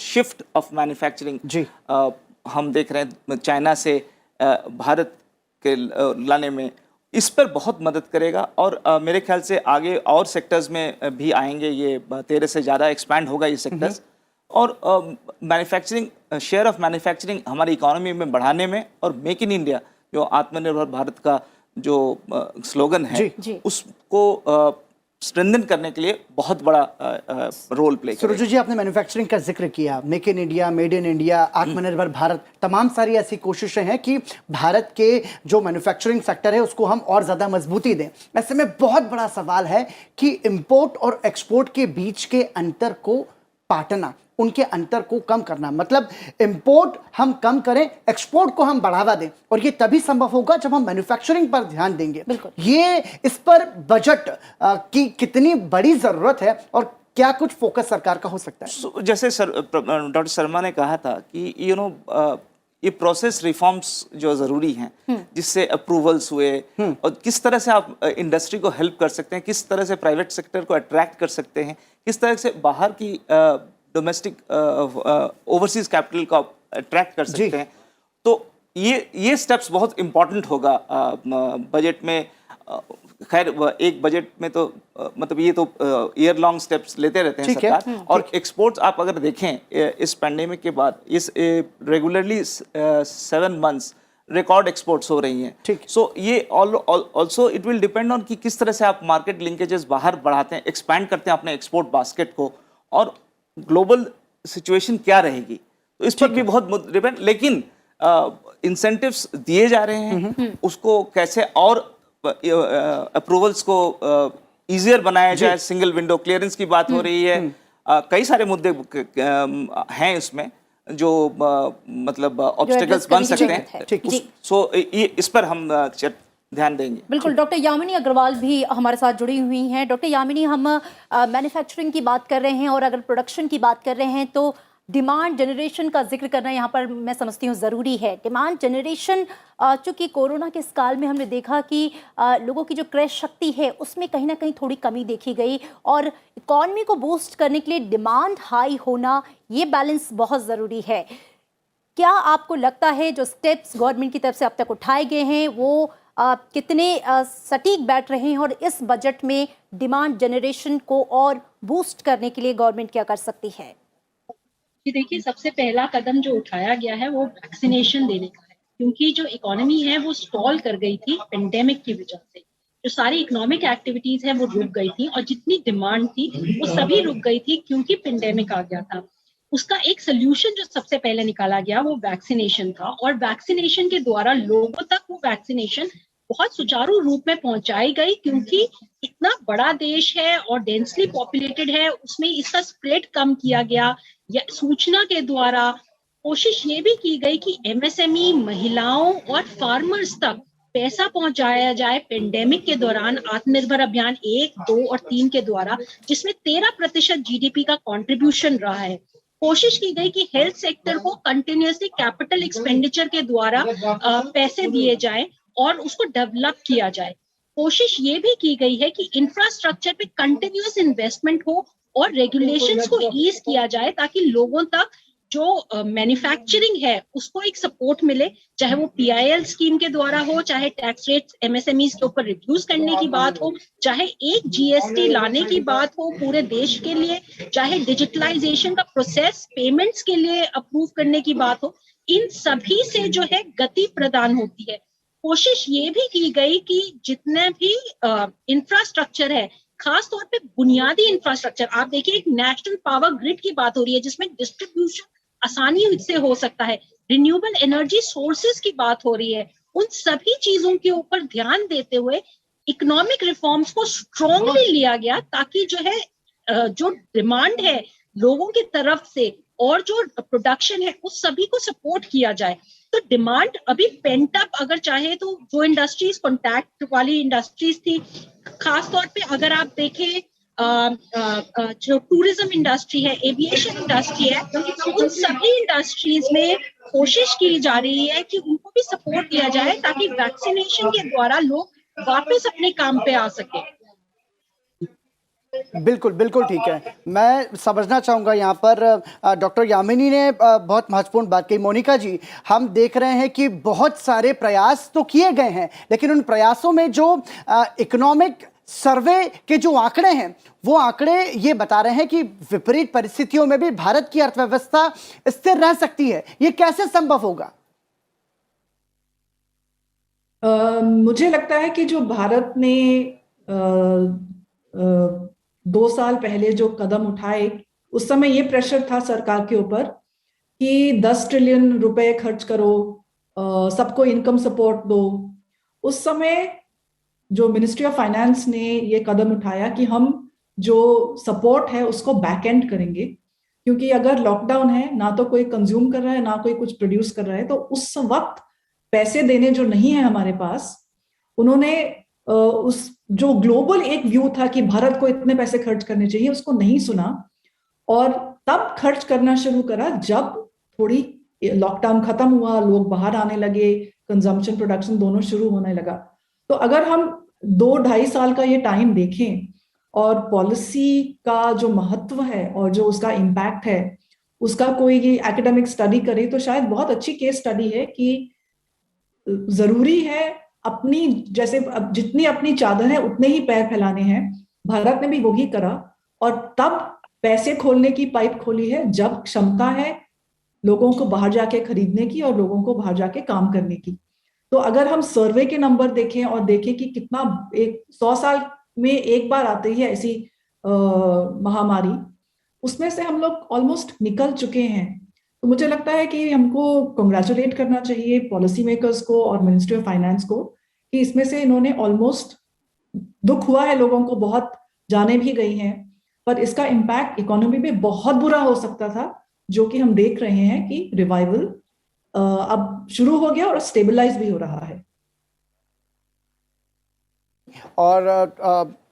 शिफ्ट ऑफ मैन्युफैक्चरिंग हम देख रहे हैं चाइना से भारत के लाने में, इस पर बहुत मदद करेगा। और मेरे ख्याल से आगे और सेक्टर्स में भी आएंगे, ये 13 से ज़्यादा एक्सपैंड होगा ये सेक्टर्स। और मैन्युफैक्चरिंग, शेयर ऑफ मैन्युफैक्चरिंग हमारी इकोनॉमी में बढ़ाने में, और मेक इन इंडिया जो आत्मनिर्भर भारत का जो स्लोगन है उसको स्ट्रेंथन करने के लिए बहुत बड़ा रोल प्ले करेगा। सुरजू जी, आपने मैन्युफैक्चरिंग का जिक्र किया, make in India, made in India, आत्मनिर्भर भारत, तमाम सारी ऐसी कोशिशें हैं कि भारत के जो मैन्युफैक्चरिंग सेक्टर है उसको हम और ज़्यादा मजबूती दें। ऐसे में बहुत बड़ा सवाल है कि इंपोर्ट और एक्सपोर्ट के बीच के अंतर को पाटना, उनके अंतर को कम करना, मतलब इंपोर्ट हम कम करें, एक्सपोर्ट को हम बढ़ावा दें, और ये तभी संभव होगा जब हम मैन्युफैक्चरिंग पर ध्यान देंगे। ये इस पर बजट की कितनी बड़ी जरूरत है और क्या कुछ फोकस सरकार का हो सकता है? जैसे डॉक्टर शर्मा ने कहा था कि ये प्रोसेस रिफॉर्म्स जो ज़रूरी हैं, जिससे अप्रूवल्स हुए और किस तरह से आप इंडस्ट्री को हेल्प कर सकते हैं, किस तरह से प्राइवेट सेक्टर को अट्रैक्ट कर सकते हैं, किस तरह से बाहर की डोमेस्टिक ओवरसीज कैपिटल को अट्रैक्ट कर सकते हैं। तो ये स्टेप्स बहुत इम्पोर्टेंट होगा बजट में। खैर एक बजट में तो मतलब ये तो ईयर लॉन्ग स्टेप्स लेते रहते हैं सरकार। और एक्सपोर्ट्स आप अगर देखें इस पैंडेमिक के बाद, इस रेगुलरली 7 मंथ्स रिकॉर्ड एक्सपोर्ट्स हो रही हैं। सो ये also it will depend on कि किस तरह से आप मार्केट लिंकेजेस बाहर बढ़ाते हैं, एक्सपैंड करते हैं अपने एक्सपोर्ट बास्केट को, और ग्लोबल सिचुएशन क्या रहेगी, तो इस पर भी बहुत डिपेंड। लेकिन इंसेंटिव्स दिए जा रहे हैं, उसको कैसे और अप्रूवल्स को इजियर बनाया जाए। सिंगल विंडो क्लियरेंस की बात हो रही है, कई सारे मुद्दे हैं इसमें जो मतलब ऑब्स्टेकल्स बन सकते हैं। सो इस पर हम ध्यान देंगे। बिल्कुल। डॉक्टर यामिनी अग्रवाल भी हमारे साथ जुड़ी हुई हैं। डॉक्टर यामिनी, हम मैन्युफैक्चरिंग की बात कर रहे हैं और अगर प्रोडक्शन की बात कर रहे हैं तो डिमांड जनरेशन का जिक्र करना यहाँ पर मैं समझती हूँ ज़रूरी है। डिमांड जनरेशन, चूँकि कोरोना के इस काल में हमने देखा कि लोगों की जो क्रय शक्ति है उसमें कहीं ना कहीं थोड़ी कमी देखी गई, और इकॉनमी को बूस्ट करने के लिए डिमांड हाई होना, ये बैलेंस बहुत ज़रूरी है। क्या आपको लगता है जो स्टेप्स गवर्नमेंट की तरफ से अब तक उठाए गए हैं वो कितने सटीक बैठ रहे हैं, और इस बजट में डिमांड जनरेशन को और बूस्ट करने के लिए गवर्नमेंट क्या कर सकती है? कि देखिए, सबसे पहला कदम जो उठाया गया है वो वैक्सीनेशन देने का है, क्योंकि जो इकोनॉमी है वो स्टॉल कर गई थी पेंडेमिक की वजह से। जो सारी इकोनॉमिक एक्टिविटीज है वो रुक गई थी, और जितनी डिमांड थी वो सभी रुक गई थी क्योंकि पेंडेमिक आ गया था। उसका एक सोल्यूशन जो सबसे पहले निकाला गया वो वैक्सीनेशन था, और वैक्सीनेशन के द्वारा लोगों तक वो वैक्सीनेशन बहुत सुचारू रूप में पहुंचाई गई, क्योंकि इतना बड़ा देश है और डेंसली पॉपुलेटेड है, उसमें इसका स्प्रेड कम किया गया। या सूचना के द्वारा कोशिश ये भी की गई कि एमएसएमई, महिलाओं और फार्मर्स तक पैसा पहुंचाया जाए पेंडेमिक के दौरान। आत्मनिर्भर अभियान 1, 2 और 3 के द्वारा, जिसमें 13% जीडीपी का कंट्रीब्यूशन रहा है। कोशिश की गई कि हेल्थ सेक्टर को कंटिन्यूअसली कैपिटल एक्सपेंडिचर के द्वारा पैसे दिए जाएं और उसको डेवलप किया जाए। कोशिश ये भी की गई है कि इंफ्रास्ट्रक्चर पे कंटिन्यूअस इन्वेस्टमेंट हो और रेगुलेशंस को ईज किया जाए, ताकि लोगों तक जो मैन्युफैक्चरिंग है उसको एक सपोर्ट मिले, चाहे वो पीआईएल स्कीम के द्वारा हो, चाहे टैक्स रेट एमएसएमईज के ऊपर रिड्यूस करने की बात हो, चाहे एक जीएसटी लाने की बात हो पूरे देश के लिए, चाहे डिजिटलाइजेशन का प्रोसेस पेमेंट्स के लिए अप्रूव करने की बात हो। इन सभी से जो है गति प्रदान होती है। कोशिश ये भी की गई कि जितने भी इंफ्रास्ट्रक्चर है, खास तौर पे बुनियादी इंफ्रास्ट्रक्चर, आप देखिए एक नेशनल पावर ग्रिड की बात हो रही है जिसमें डिस्ट्रीब्यूशन आसानी से हो सकता है, रिन्यूएबल एनर्जी सोर्सेज की बात हो रही है। उन सभी चीजों के ऊपर ध्यान देते हुए इकोनॉमिक रिफॉर्म्स को स्ट्रांगली लिया गया, ताकि जो है जो डिमांड है लोगों की तरफ से और जो प्रोडक्शन है उस सभी को सपोर्ट किया जाए। तो डिमांड अभी पेंट अप, अगर चाहे तो जो इंडस्ट्रीज कॉन्टैक्ट वाली इंडस्ट्रीज थी, खास तौर पे अगर आप देखें जो टूरिज्म इंडस्ट्री है, एविएशन इंडस्ट्री है, उन सभी इंडस्ट्रीज में कोशिश की जा रही है कि उनको भी सपोर्ट दिया जाए, ताकि वैक्सीनेशन के द्वारा लोग वापस अपने काम पे आ सके। बिल्कुल बिल्कुल ठीक है। मैं समझना चाहूँगा यहाँ पर डॉक्टर यामिनी ने बहुत महत्वपूर्ण बात कही। मोनिका जी, हम देख रहे हैं कि बहुत सारे प्रयास तो किए गए हैं, लेकिन उन प्रयासों में जो इकोनॉमिक सर्वे के जो आंकड़े हैं वो आंकड़े ये बता रहे हैं कि विपरीत परिस्थितियों में भी भारत की अर्थव्यवस्था स्थिर रह सकती है। ये कैसे संभव होगा? मुझे लगता है कि जो भारत ने 2 साल पहले जो कदम उठाए, उस समय ये प्रेशर था सरकार के ऊपर कि 10 ट्रिलियन रुपए खर्च करो, सबको इनकम सपोर्ट दो। उस समय जो मिनिस्ट्री ऑफ फाइनेंस ने ये कदम उठाया कि हम जो सपोर्ट है उसको बैक एंड करेंगे, क्योंकि अगर लॉकडाउन है, ना तो कोई कंज्यूम कर रहा है, ना कोई कुछ प्रोड्यूस कर रहा है, तो उस वक्त पैसे देने जो नहीं है हमारे पास, उन्होंने उस जो ग्लोबल एक व्यू था कि भारत को इतने पैसे खर्च करने चाहिए, उसको नहीं सुना और तब खर्च करना शुरू करा जब थोड़ी लॉकडाउन खत्म हुआ, लोग बाहर आने लगे, कंजम्पशन प्रोडक्शन दोनों शुरू होने लगा। तो अगर हम 2-2.5 साल का ये टाइम देखें और पॉलिसी का जो महत्व है और जो उसका इम्पैक्ट है, उसका कोई ये एकेडमिक स्टडी करे तो शायद बहुत अच्छी केस स्टडी है कि जरूरी है अपनी, जैसे अब जितनी अपनी चादर है उतने ही पैर फैलाने हैं। भारत ने भी वही करा और तब पैसे खोलने की पाइप खोली है जब क्षमता है लोगों को बाहर जाके खरीदने की और लोगों को बाहर जाके काम करने की। तो अगर हम सर्वे के नंबर देखें और देखें कि कितना, एक 100 साल में एक बार आती है ऐसी महामारी, उसमें से हम लोग ऑलमोस्ट निकल चुके हैं। तो मुझे लगता है कि हमको कंग्रेचुलेट करना चाहिए पॉलिसी मेकर्स को और मिनिस्ट्री ऑफ फाइनेंस को कि इसमें से इन्होंने ऑलमोस्ट, दुख हुआ है लोगों को, बहुत जाने भी गई हैं, पर इसका इम्पैक्ट इकोनॉमी में बहुत बुरा हो सकता था, जो कि हम देख रहे हैं कि रिवाइवल अब शुरू हो गया और स्टेबलाइज भी हो रहा है। और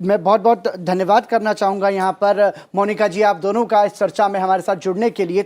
मैं बहुत बहुत धन्यवाद करना चाहूँगा यहाँ पर मोनिका जी, आप दोनों का इस चर्चा में हमारे साथ जुड़ने के लिए।